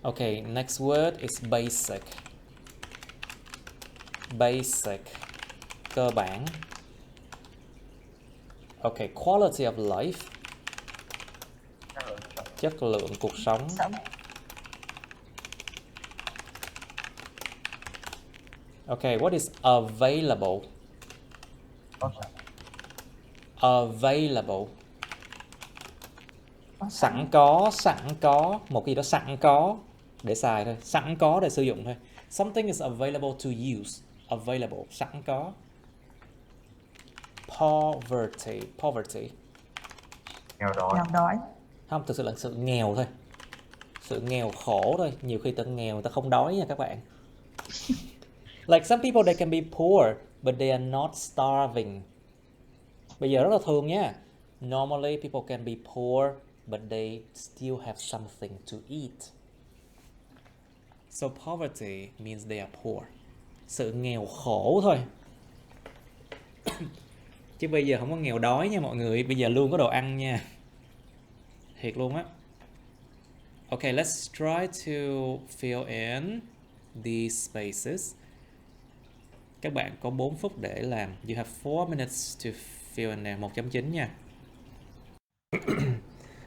Okay, next word is basic. Basic, cơ bản. Okay, quality of life. Chất lượng cuộc sống. Okay, what is available? Available. Sẵn có, một cái gì đó sẵn có để xài thôi, sẵn có để sử dụng thôi. Something is available to use. Available, sẵn có. Poverty. Nghèo đói. Nghèo đói. Không, thực sự là sự nghèo thôi. Sự nghèo khổ thôi. Nhiều khi ta nghèo người ta không đói nha các bạn. Like some people they can be poor but they are not starving. Bây giờ rất là thường nha. Normally people can be poor but they still have something to eat. So poverty means they are poor. Sự nghèo khổ thôi. Chứ bây giờ không có nghèo đói nha mọi người. Bây giờ luôn có đồ ăn nha. Thiệt luôn á. Okay, let's try to fill in these spaces. Các bạn có 4 phút để làm. You have 4 minutes to fill in there. 1.9 nha.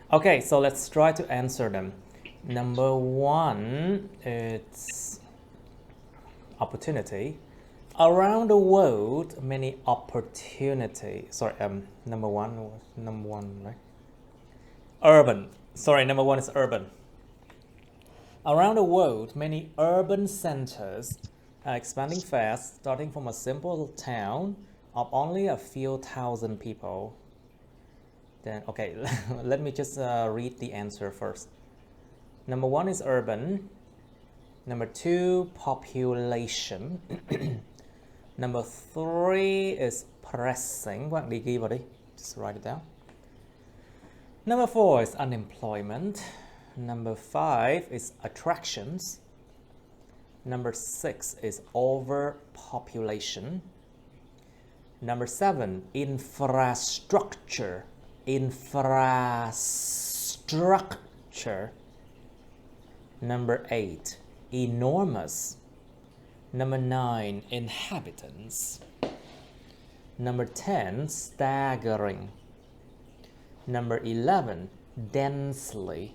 Okay, so let's try to answer them. Number 1, it's opportunity. Around the world, many opportunity. Sorry, number one, right? Urban. Sorry, number 1 is urban. Around the world, many urban centers are expanding fast, starting from a simple town of only a few thousand people. Then, okay, let me just read the answer first. Number 1 is urban. Number 2, population. Number 3 is pressing. Các bạn đi ghi vào đi. Just write it down. Number 4 is unemployment. Number 5 is attractions. Number 6 is overpopulation. Number 7, infrastructure. Infrastructure. Number 8, enormous. Number 9, inhabitants. Number 10, staggering. Number 11, densely.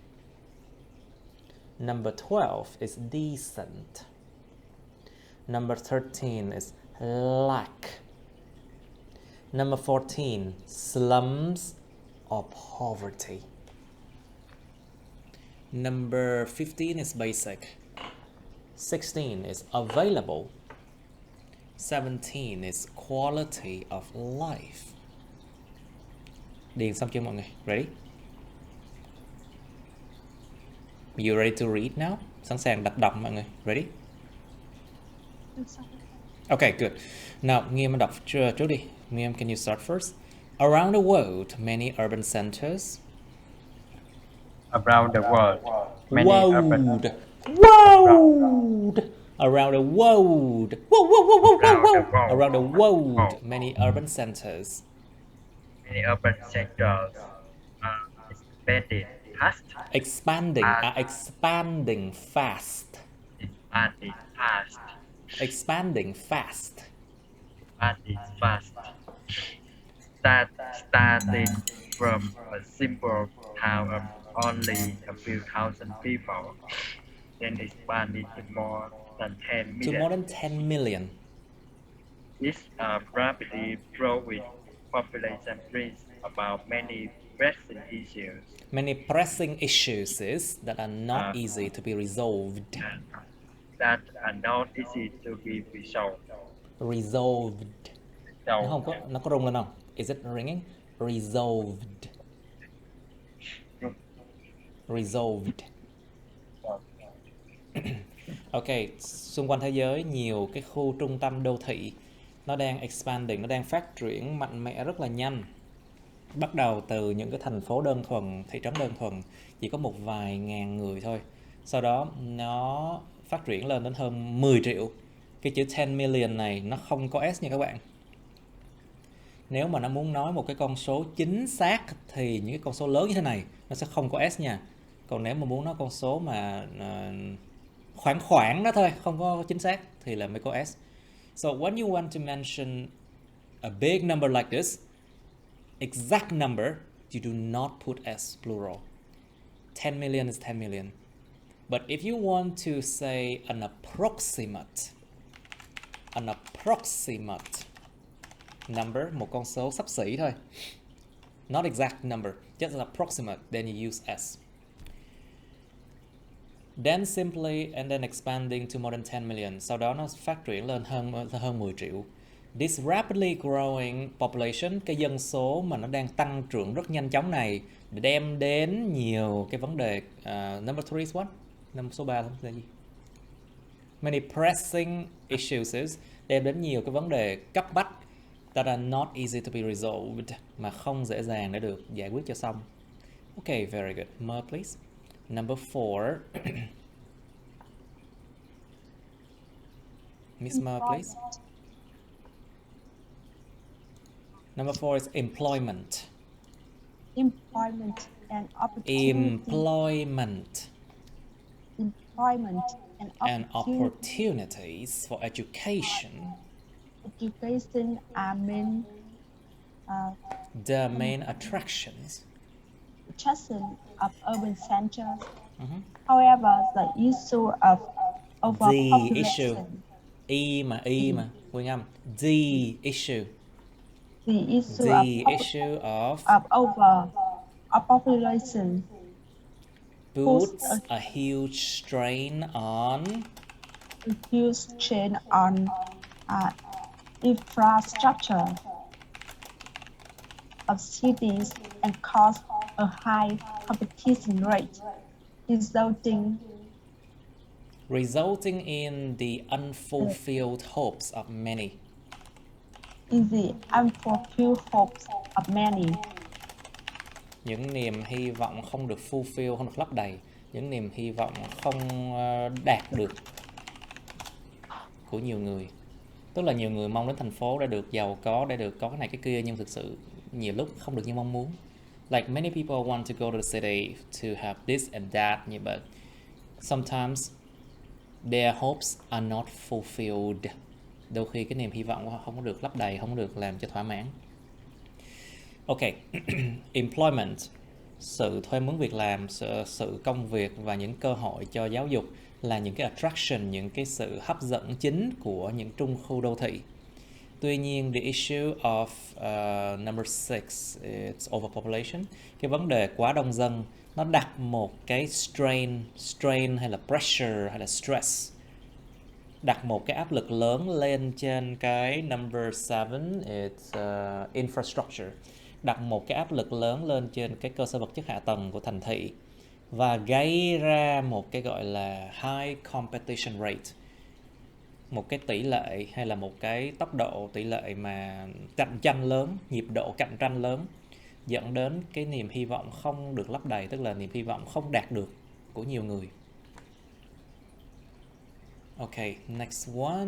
Number 12 is decent. Number 13 is lack. Number 14, slums or poverty. Number 15 is basic. 16 is available. 17 is quality of life. Điền xong chưa mọi người? Ready? You ready to read now? Sẵn sàng đọc mọi người. Ready? Okay, good. Now, Nghiêm đọc trước đi. Nghiêm, can you start first? Around the world, many urban centers. Around the world, many urban World. Around the world. Around the world, many urban centers. many urban sectors are expanding fast. Expanding fast. Expanding Expanding fast. fast. Expanding fast. Starting from a simple town of only a few thousand people, then expanding to more than 10 To million. more than 10 million. This rapidly growing population brings about many pressing issues Many pressing issues that are not easy to be resolved. that are not easy to be resolved. Resolved. So, Nó có rung lên không? Is it ringing? Resolved. Resolved. Ok, xung quanh thế giới nhiều cái khu trung tâm đô thị nó đang expanding, nó đang phát triển mạnh mẽ rất là nhanh. Bắt đầu từ những cái thành phố đơn thuần, thị trấn đơn thuần chỉ có một vài ngàn người thôi. Sau đó nó phát triển lên đến hơn 10 triệu. Cái chữ 10 million này nó không có S nha các bạn. Nếu mà nó muốn nói một cái con số chính xác thì những cái con số lớn như thế này nó sẽ không có S nha. Còn nếu mà muốn nói con số mà khoảng đó thôi, không có chính xác thì là mới có S. So when you want to mention a big number like this, exact number, you do not put S plural. 10 million is 10 million. But if you want to say an approximate number, một con số xấp xỉ thôi, not exact number, just an approximate, then you use S. Then simply and then expanding to more than 10 million. Sau đó nó phát triển lên hơn 10 triệu. This rapidly growing population, cái dân số mà nó đang tăng trưởng rất nhanh chóng này, đem đến nhiều cái vấn đề. Number 3 is what? Number số 3 là gì? Many pressing issues, đem đến nhiều cái vấn đề cấp bách that are not easy to be resolved, mà không dễ dàng để được giải quyết cho xong. Okay, very good. Mer, please. Number 4. Miss Mer, please. Number 4 is employment. Employment and opportunity. Employment and opportunities for education. Education are The main attractions. attraction of urban centers. However, the issue of overpopulation. The issue. Y mà nguyên âm. The issue. The issue of overpopulation puts a huge strain on infrastructure of cities and cause a high competition rate, resulting in the unfulfilled hopes of many. Những niềm hy vọng không được fulfill, không được lấp đầy, những niềm hy vọng không đạt được của nhiều người. Tức là nhiều người mong đến thành phố để được giàu có, để được có cái này cái kia, nhưng thực sự nhiều lúc không được như mong muốn. Like many people want to go to the city to have this and that, but sometimes their hopes are not fulfilled. Đôi khi cái niềm hy vọng của họ không có được lấp đầy, không có được làm cho thỏa mãn. Ok, employment, sự thuê mướn việc làm, sự công việc và những cơ hội cho giáo dục là những cái attraction, những cái sự hấp dẫn chính của những trung khu đô thị. Tuy nhiên, the issue of number 6 is overpopulation. Cái vấn đề quá đông dân nó đặt một cái strain hay là pressure hay là stress, đặt một cái áp lực lớn lên trên cái number 7, it's infrastructure, đặt một cái áp lực lớn lên trên cái cơ sở vật chất hạ tầng của thành thị và gây ra một cái gọi là high competition rate, một cái tỷ lệ hay là một cái tốc độ tỷ lệ mà cạnh tranh lớn, nhịp độ cạnh tranh lớn, dẫn đến cái niềm hy vọng không được lấp đầy, tức là niềm hy vọng không đạt được của nhiều người. Okay, next one,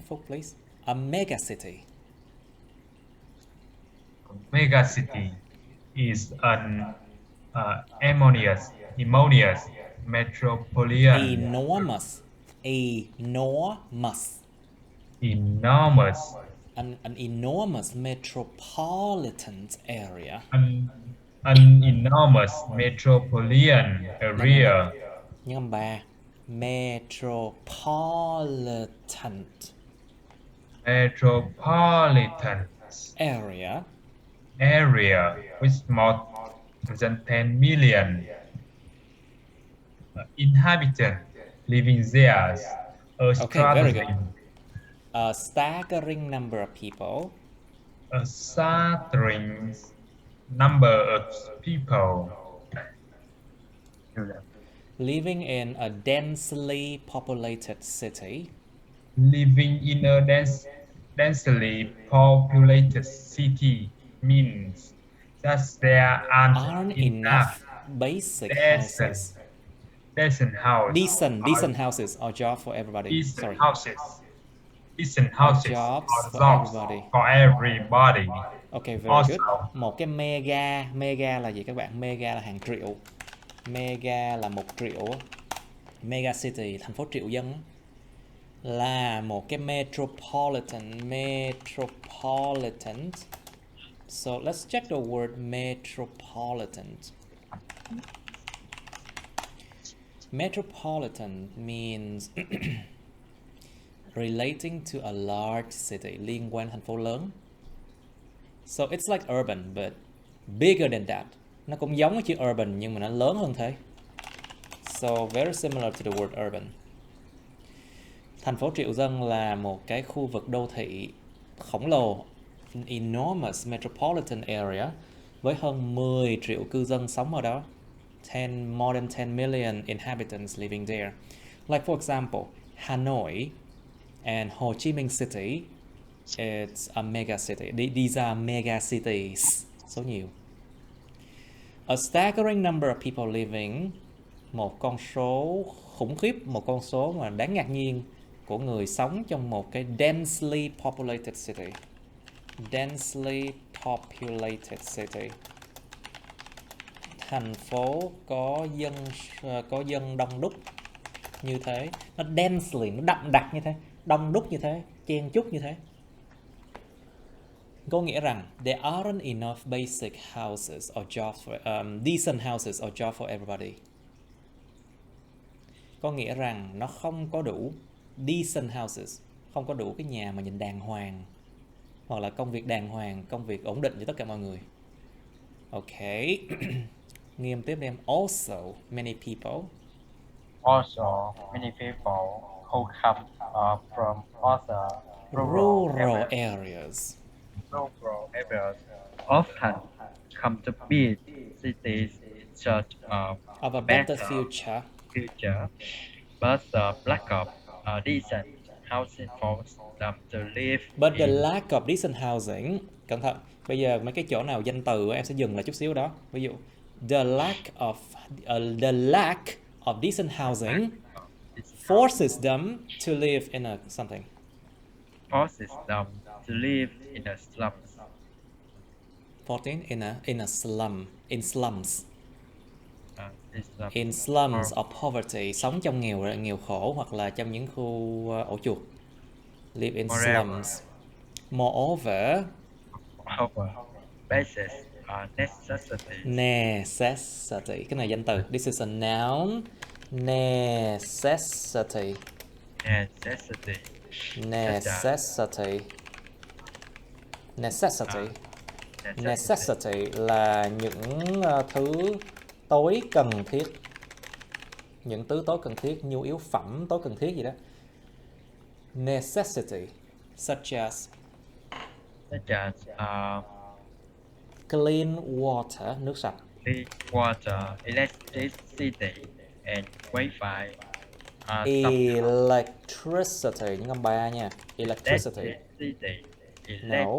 Phúc, please. A mega city. Mega city is an harmonious metropolitan Enormous. enormous An enormous metropolitan area. an enormous metropolitan area Nhân âm 3. Metropolitan area with more than 10 million inhabitants living there. Okay, very good. A staggering number of people A staggering number of people living in a densely populated city living in a densely populated city means that there aren't enough basic houses. decent houses or job for everybody. Sorry. Decent houses jobs or for jobs everybody. for everybody. Okay, very good. Một cái mega là gì các bạn? Mega là hàng triệu. Mega là 1 triệu. Mega city, thành phố triệu dân, là một cái metropolitan. So let's check the word metropolitan. Metropolitan means relating to a large city, liên quan thành phố lớn. So it's like urban but bigger than that. Nó cũng giống với chữ urban nhưng mà nó lớn hơn thế. So very similar to the word urban. Thành phố triệu dân là một cái khu vực đô thị khổng lồ, an enormous metropolitan area, với hơn 10 triệu cư dân sống ở đó. More than 10 million inhabitants living there. Like for example, Hanoi and Ho Chi Minh City, it's a mega city. These are mega cities. Số nhiều. A staggering number of people living, một con số khủng khiếp, một con số mà đáng ngạc nhiên của người sống trong một cái densely populated city. Densely populated city. Thành phố có dân đông đúc như thế, nó densely, nó đậm đặc như thế, đông đúc như thế, chen chúc như thế. Có nghĩa rằng there aren't enough basic houses or jobs for decent houses or jobs for everybody. Có nghĩa rằng nó không có đủ decent houses, không có đủ cái nhà mà nhìn đàng hoàng, hoặc là công việc đàng hoàng, công việc ổn định cho tất cả mọi người. Ok. Nghiêm tiếp đi em. Also many people who come from other rural areas often come to big cities in search of a better future. But the lack of decent housing forces them to live But the lack of decent housing, cẩn thận, bây giờ mấy cái chỗ nào danh từ em sẽ dừng lại chút xíu đó. Ví dụ the lack of decent housing forces them to live in a something. forces them to live in the slums. 14 in a slum, in slums. In In slums of poverty, sống trong nghèo khổ hoặc là trong những khu ổ chuột. Live in Moreover. slums. Moreover, Moreover, basis are necessities. necessity. Cái này danh từ. This is a noun. Necessity. Necessity. Necessity. Necessity. Necessity là những thứ tối cần thiết. Những thứ tối cần thiết, nhu yếu phẩm tối cần thiết gì đó. Necessity, such as clean water, nước sạch. clean water, electricity, and Wi-Fi. Electricity, những âm 3 nha. Electricity. No.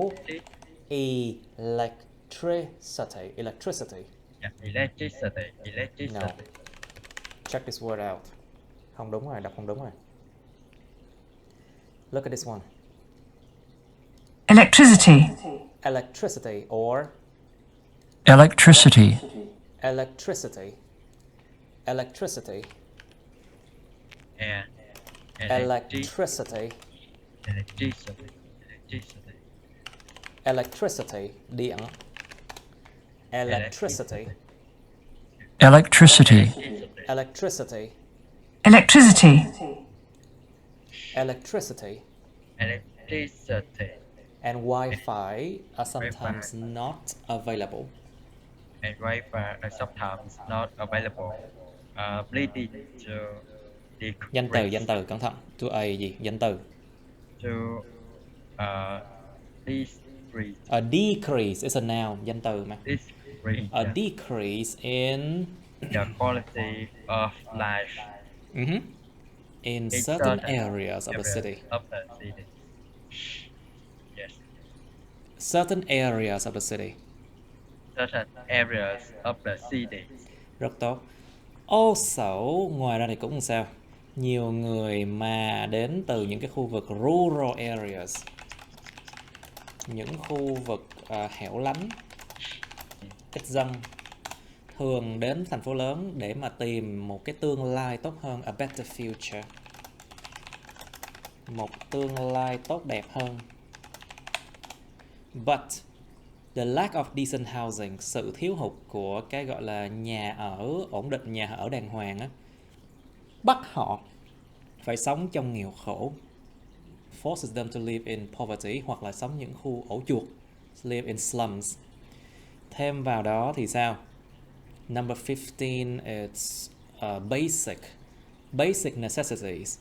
Electricity. Electricity. Yeah, electricity. No. Check this word out. Không đúng rồi, đọc không đúng rồi. Look at this one. Electricity. Electricity or Electricity. electricity. Electricity. And Electricity. Electricity. Điện. Electricity. Electricity. Electricity. Electricity. Electricity. electricity And Wi-Fi are sometimes not available. and Wi-Fi are sometimes not available, leading to decrease. Danh từ, cẩn thận. To a gì? Danh từ. To decrease. A decrease is a noun, danh từ mà. Decrease A decrease in the quality of life in certain areas of the city. Yes. Certain areas of the city. Certain areas of the city. Rất tốt. Also, ngoài ra thì cũng sao? Nhiều người mà đến từ những cái khu vực rural areas, những khu vực hẻo lánh, ít dân, thường đến thành phố lớn để mà tìm một cái tương lai tốt hơn, a better future, một tương lai tốt đẹp hơn. But the lack of decent housing, sự thiếu hụt của cái gọi là nhà ở ổn định, nhà ở đàng hoàng á, bắt họ phải sống trong nghèo khổ. Forces them to live in poverty, hoặc là sống những khu ổ chuột, live in slums. Thêm vào đó thì sao? Number 15 is basic necessities.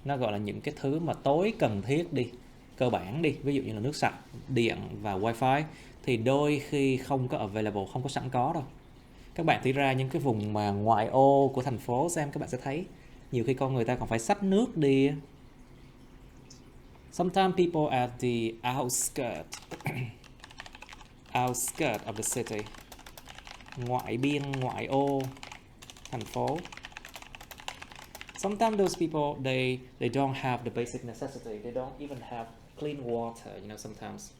Nó gọi là những cái thứ mà tối cần thiết đi, cơ bản đi, ví dụ như là nước sạch, điện và wifi thì đôi khi không có available, không có sẵn có đâu. Các bạn đi ra những cái vùng mà ngoại ô của thành phố xem, các bạn sẽ thấy nhiều khi con người ta còn phải xách nước đi. Sometimes people at the outskirt of the city, ngoại biên, ngoại ô thành phố. Sometimes those people they don't have the basic necessity, they don't even have clean water, you know, sometimes.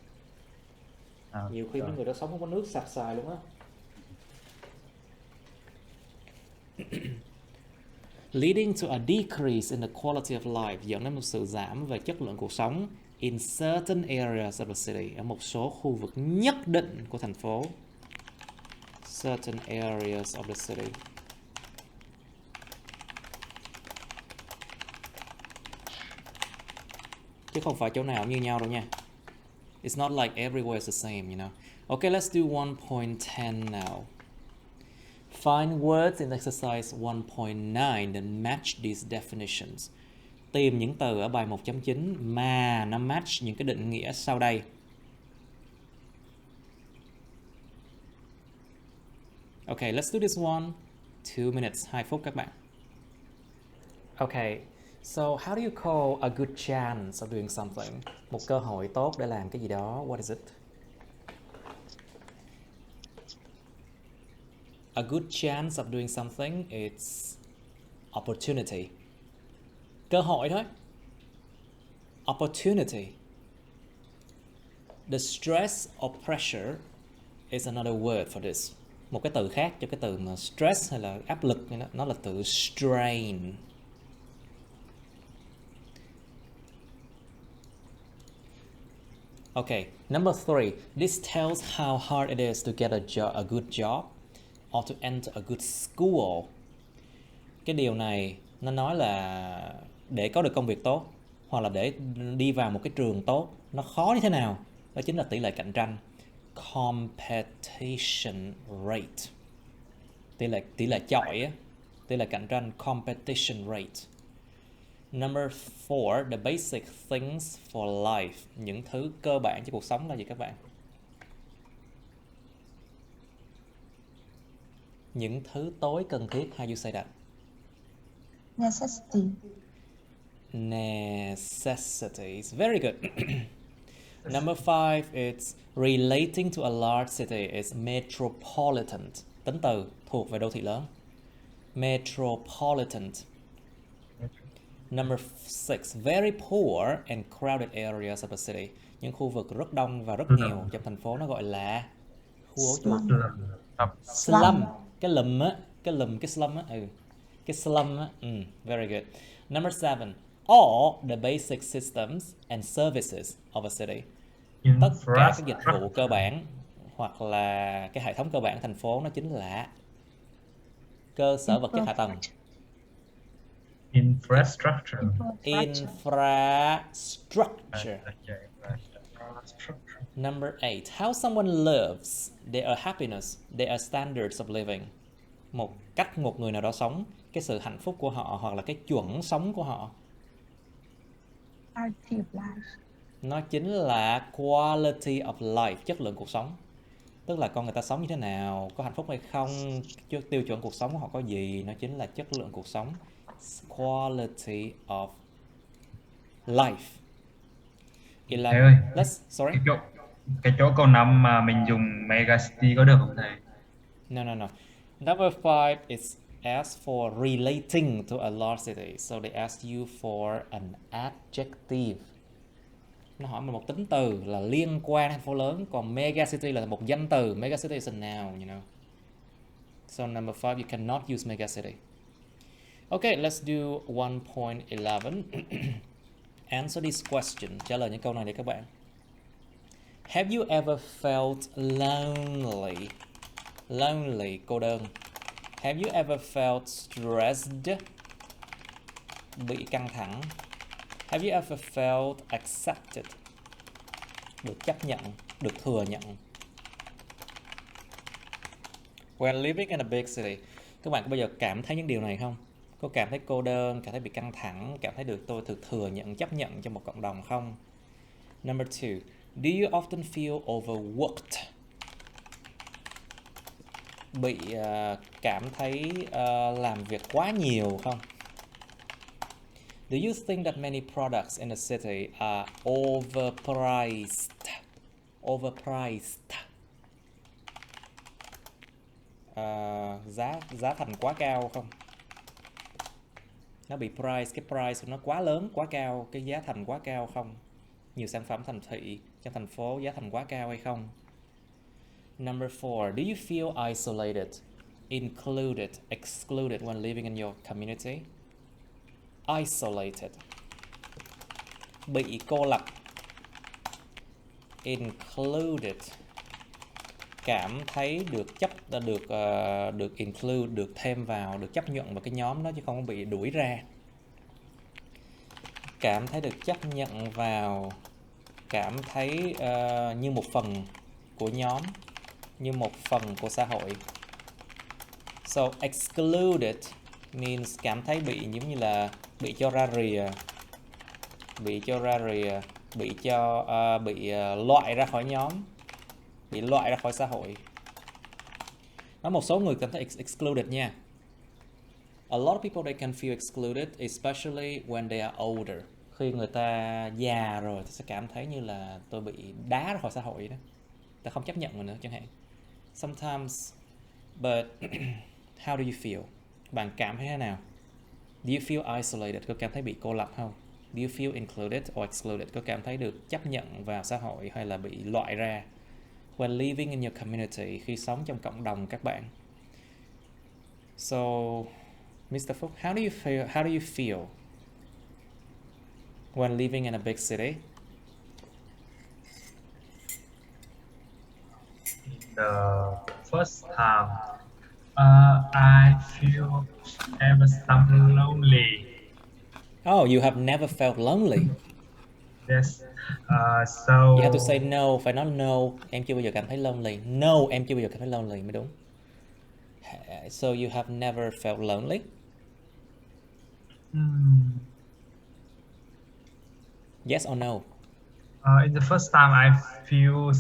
Nhiều khi mấy người đó sống không có nước sạch xài luôn á. Leading to a decrease in the quality of life, dẫn đến một sự giảm về chất lượng cuộc sống in certain areas of the city, ở một số khu vực nhất định của thành phố. Certain areas of the city. Chứ không phải chỗ nào như nhau đâu nha. It's not like everywhere is the same, you know. Okay, let's do 1.10 now. Find words in exercise 1.9 that match these definitions. Tìm những từ ở bài 1.9 mà nó match những cái định nghĩa sau đây. Okay, let's do this one. 2 minutes, 2 phút các bạn. Okay, so how do you call a good chance of doing something? Một cơ hội tốt để làm cái gì đó. What is it? A good chance of doing something, it's opportunity. Cơ hội thôi. Opportunity. The stress or pressure is another word for this. Một cái từ khác cho cái từ mà stress hay là áp lực, nó là từ strain. Okay, number 3. This tells how hard it is to get a good job or to enter a good school. Cái điều này nó nói là để có được công việc tốt hoặc là để đi vào một cái trường tốt, nó khó như thế nào? Đó chính là tỷ lệ cạnh tranh. Competition rate. Tỷ lệ chọi á, tỷ lệ cạnh tranh, competition rate. Number 4, the basic things for life. Những thứ cơ bản cho cuộc sống là gì các bạn? Những thứ tối cần thiết. How you say that? Necessity. Necessities. Very good. Number 5, it's relating to a large city. It's metropolitan. Tính từ thuộc về đô thị lớn. Metropolitan. Number 6, very poor and crowded areas of the city. Những khu vực rất đông và rất nghèo trong thành phố nó gọi là khu ổ chuột. Slum. Cái lùm á, cái slum á, cái slum á. Very good. Number 7, all the basic systems and services of a city. Tất cả các dịch vụ cơ bản hoặc là cái hệ thống cơ bản thành phố nó chính là cơ sở vật chất hạ tầng. Infrastructure. Infrastructure. Number 8, how someone lives, their happiness, their standards of living. Cách một người nào đó sống, cái sự hạnh phúc của họ hoặc là cái chuẩn sống của họ. Quality of life. Nó chính là quality of life, chất lượng cuộc sống. Tức là con người ta sống như thế nào, có hạnh phúc hay không, tiêu chuẩn cuộc sống của họ có gì, nó chính là chất lượng cuộc sống. Quality of life. 11. Sorry. Cái chỗ câu 5 mà mình dùng megacity có được không thầy? No. Number 5 is asked for relating to a large city. So they asked you for an adjective. Nó hỏi một tính từ là liên quan thành phố lớn, còn megacity là một danh từ. Megacity is a noun, you know. So number 5, you cannot use megacity. Okay, let's do 1.11. Answer this question. Trả lời những câu này để các bạn. Have you ever felt lonely? Lonely, cô đơn. Have you ever felt stressed? Bị căng thẳng. Have you ever felt accepted? Được chấp nhận, được thừa nhận. When living in a big city, các bạn có bao giờ cảm thấy những điều này không? Có cảm thấy cô đơn, cảm thấy bị căng thẳng, cảm thấy được thừa nhận, chấp nhận trong một cộng đồng không? Number 2, do you often feel overworked? Bị cảm thấy làm việc quá nhiều không? Do you think that many products in the city are overpriced? Giá thành quá cao không? Nó bị price, cái price của nó quá lớn, quá cao, cái giá thành quá cao không? Nhiều sản phẩm thành thị trong thành phố giá thành quá cao hay không? Number 4, do you feel isolated, included, excluded when living in your community? Isolated. Bị cô lập. Included. Cảm thấy được được include, được thêm vào, được chấp nhận vào cái nhóm đó chứ không có bị đuổi ra. Cảm thấy được chấp nhận vào, cảm thấy như một phần của nhóm, như một phần của xã hội. So excluded means cảm thấy bị giống như là bị cho ra rìa, bị loại ra khỏi nhóm, bị loại ra khỏi xã hội. Có một số người cảm thấy excluded nha. A lot of people they can feel excluded, especially when they are older. Khi người ta già rồi thì sẽ cảm thấy như là tôi bị đá ra khỏi xã hội đó. Ta không chấp nhận mình nữa chẳng hạn. Sometimes, but how do you feel? Bạn cảm thấy thế nào? Do you feel isolated? Có cảm thấy bị cô lập không? Do you feel included or excluded? Có cảm thấy được chấp nhận vào xã hội hay là bị loại ra? When living in your community, khi sống trong cộng đồng các bạn. So, Mr. Phúc, how do you feel? How do you feel when living in a big city? The first time, I feel ever some lonely. Oh, you have never felt lonely. Yes. So You have to say no, phải nói no. Em chưa bao giờ cảm thấy lonely. No, em chưa bao giờ cảm thấy lonely mới đúng. So you have never felt lonely? Yes or no? In the first time, I feel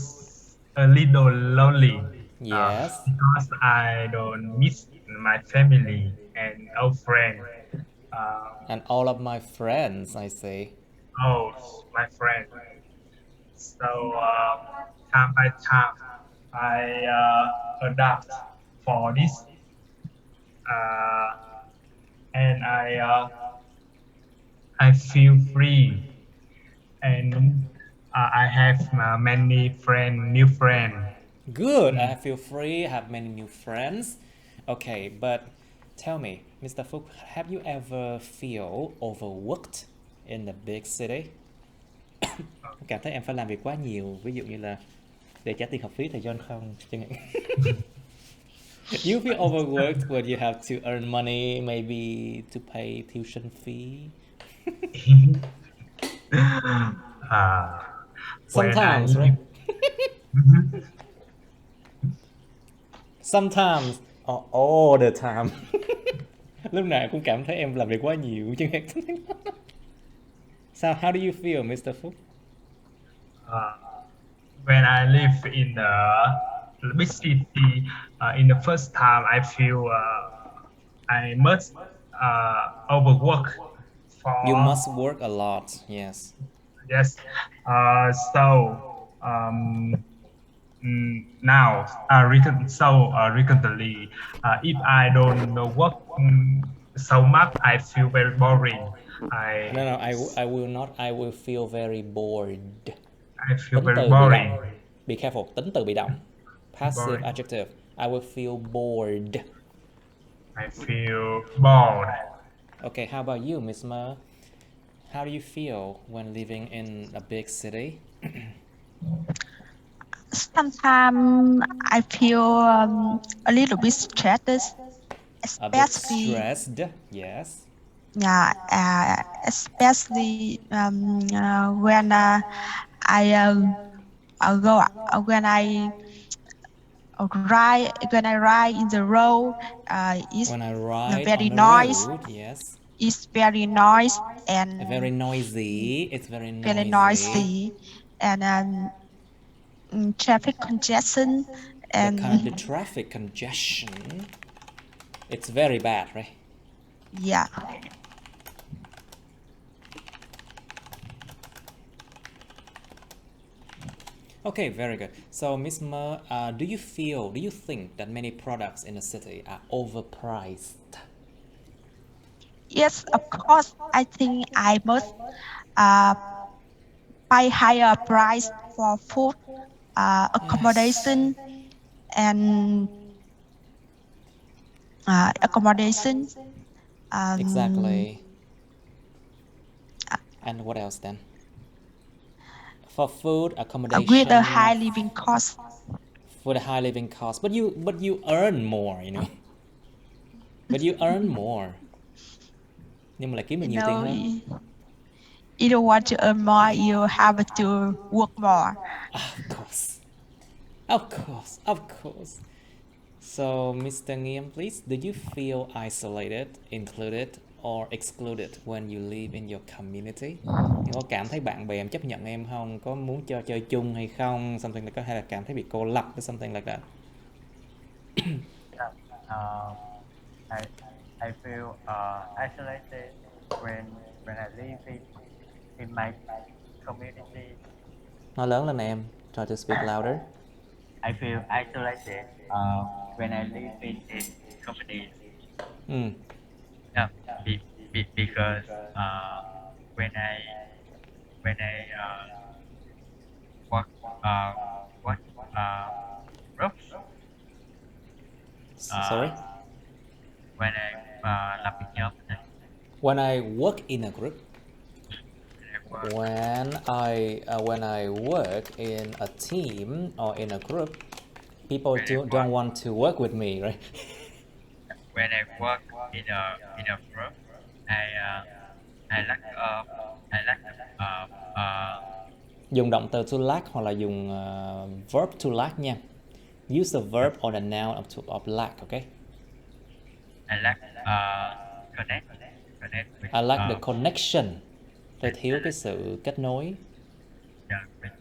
a little lonely. Yes. Because I don't miss my family and old friend. And all of my friends, I say. Oh, my friend. So time by time, I adapt for this, and I feel free, and I have many new friends. Good. I feel free, I have many new friends. Okay, but tell me, Mr. Phúc, have you ever feel overworked in a big city? Cảm thấy em phải làm việc quá nhiều, ví dụ như là để trả tiền học phí thầy John không chẳng hạn. You feel overworked when you have to earn money, maybe to pay tuition fee. Sometimes, right? Sometimes or all the time. Lúc nào cũng cảm thấy em làm việc quá nhiều chẳng hạn. So how do you feel, Mr. Phúc? When I live in the big city, in the first time, I feel I must overwork. You must work a lot, yes. Yes. Now, recently, if I don't work so much, I feel very boring. No, I will not. I will feel very bored. I feel Tính very từ bị boring. động. Be careful. Tính từ bị động. Passive Boring. adjective. I will feel bored. I feel bored. Okay, how about you, Miss Ma? How do you feel when living in a big city? Sometimes I feel a little bit stressed, A bit especially stressed, yes. especially when when I ride in the road. It's When I ride very on the noise. road, yes. It's very noise and Very noisy. It's very very noisy and traffic congestion and The traffic congestion. It's very bad, right? yeah. Okay, very good. So, Miss Ma, do you think that many products in the city are overpriced? Yes, of course. I think I must pay higher price for food, accommodation, and accommodation. Exactly. And what else then? For food, accommodation. With the high living cost. For the high living cost, but you earn more, you know. But you earn more. Nhưng mà lại kiếm được nhiều tiền hơn. You don't want to earn more, you have to work more. Of course. So, Mr. Nghiêm, please, do you feel isolated, included, or excluded when you live in your community? Em có cảm thấy bạn bè em chấp nhận em không? Có muốn chơi chung hay không? Something like that, hay là cảm thấy bị cô lập or something like that? I feel isolated when I live in my community. Nói lớn lên em. Try to speak louder. I feel isolated when I live in companies. Mm. Yeah, because when I work what groups Sorry. when I làm việc nhóm này. When I work in a group. When When I work in a team or in a group, people don't want to work with me, right? when I work in a group, I lack Dùng động từ to lack hoặc là dùng verb to lack nha. Use the verb or the noun of lack, okay? I lack connect with, I lack the connection. Tôi thiếu cái sự kết nối. with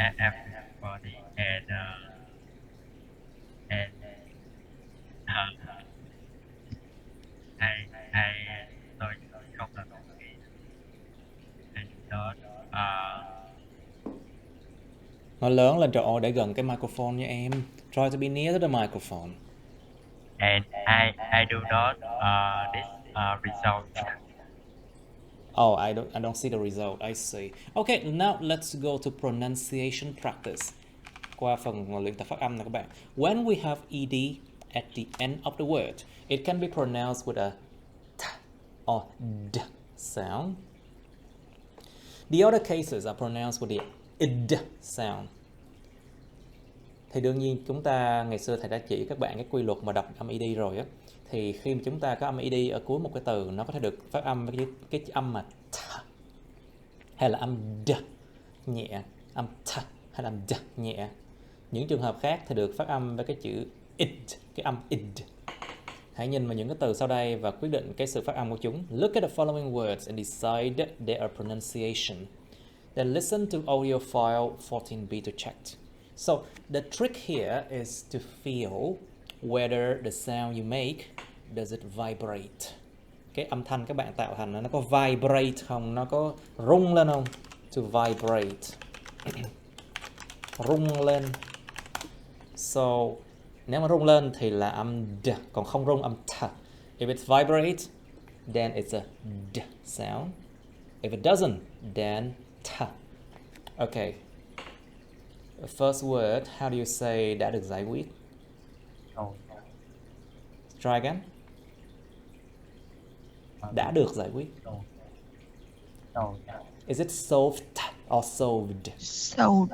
everybody and tôi không làm được gì. I do not Nói lớn lên trời ơi, để gần cái microphone nha em. Try to be near to the microphone. and I do not this result. Oh, I don't see the result. I see. Okay, now let's go to pronunciation practice. Qua phần luyện tập phát âm nè các bạn. When we have ed at the end of the word, it can be pronounced with a t or d sound. The other cases are pronounced with the id sound. Thì đương nhiên chúng ta ngày xưa thầy đã chỉ các bạn cái quy luật mà đọc âm ed rồi á. Thì khi mà chúng ta có âm ed ở cuối một cái từ, nó có thể được phát âm với cái âm mà t hay là âm d nhẹ, âm t hay là âm d nhẹ. Những trường hợp khác thì được phát âm với cái chữ id, cái âm id. Hãy nhìn vào những cái từ sau đây và quyết định cái sự phát âm của chúng. Look at the following words and decide their pronunciation. Then listen to audio file 14b to check. So the trick here is to feel whether the sound you make, does it vibrate? Cái âm thanh các bạn tạo thành nó có vibrate không? Nó có rung lên không? To vibrate. Rung lên. So nếu mà rung lên thì là âm d, còn không rung âm t. If it vibrates, then it's a d sound. If it doesn't, then t. Okay. The first word, how do you say đã được giải quyết? Oh. Try again. Đã được giải quyết. No. Is it solved or solved? Sold.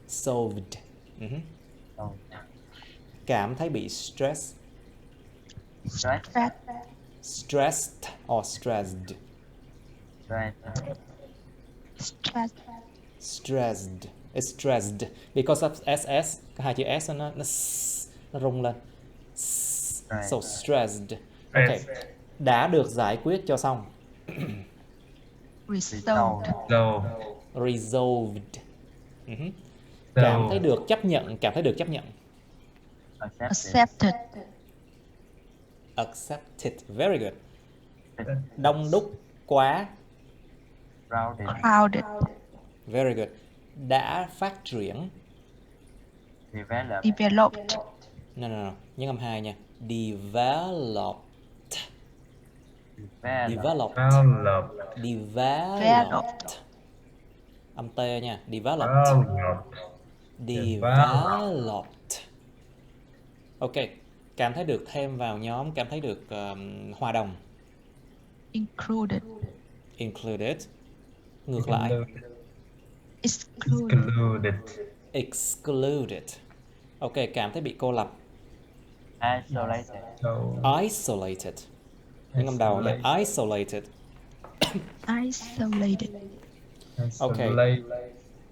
Solved. No. Cảm thấy bị stress. Stress. Stressed or stressed? Stress. Stress. Stressed. It's stressed because of ss, cái hai chữ s nó rung lên. So stressed. Okay. Đã được giải quyết cho xong. Resolved. Resolved. Cảm thấy được chấp nhận, cảm thấy được chấp nhận. Accepted. Accepted. Very good. Đông đúc quá. Crowded. Very good. Đã phát triển. Developed. No. Nhấn âm 2 nha. Developed. Developed. Âm T nha. Developed. Ok. Cảm thấy được thêm vào nhóm, cảm thấy được hòa đồng. Included. Included. Ngược lại. Excluded. Ok, cảm thấy bị cô lập. Isolated. Những âm đầu là isolated. Isolated. Ok.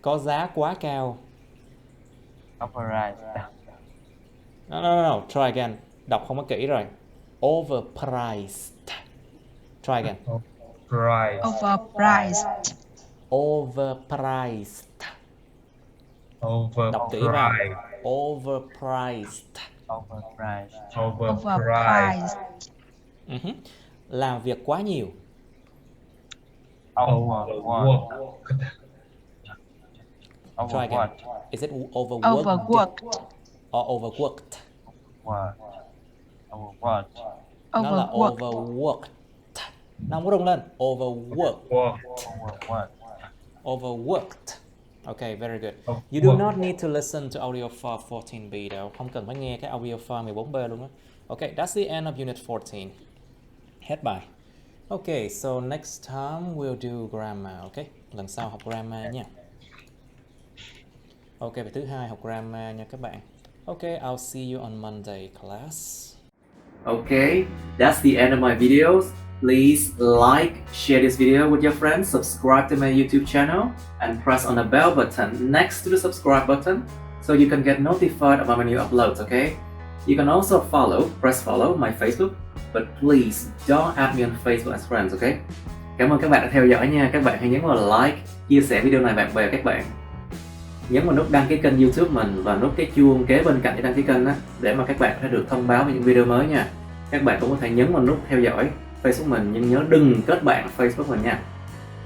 Có giá quá cao. No. Try again. Đọc không có kỹ rồi. Overpriced. Try again. Overpriced. Overpriced. Đọc kỹ vào. Overpriced. Overpriced. Làm việc quá nhiều. Try again. Is it overworked? Overworked. Or overworked? Nó là Overworked. overworked. Nó không có rung lên. Overworked. Work. Overworked. Okay, very good. You do Overworked. not need to listen to audio file 14B đâu. Không cần phải nghe cái audio file 14B luôn á. Okay, that's the end of unit 14. Hết bài. Okay, so next time we'll do grammar, okay? Lần sau học grammar nha. Okay, bài thứ hai học grammar nha các bạn. Okay, I'll see you on Monday, class. Okay, that's the end of my videos. Please like, share this video with your friends, subscribe to my YouTube channel, and press on the bell button next to the subscribe button so you can get notified about my new uploads, okay? You can also press follow my Facebook, but please don't add me on Facebook as friends, okay? Cảm ơn các bạn đã theo dõi nha. Các bạn hãy nhấn vào like, chia sẻ video này bạn bè các bạn. Nhấn vào nút đăng ký kênh YouTube mình và nút cái chuông kế bên cạnh để đăng ký kênh đó, để mà các bạn sẽ được thông báo về những video mới nha. Các bạn cũng có thể nhấn vào nút theo dõi Facebook mình, nhưng nhớ đừng kết bạn Facebook mình nha.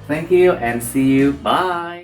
Thank you and see you. Bye.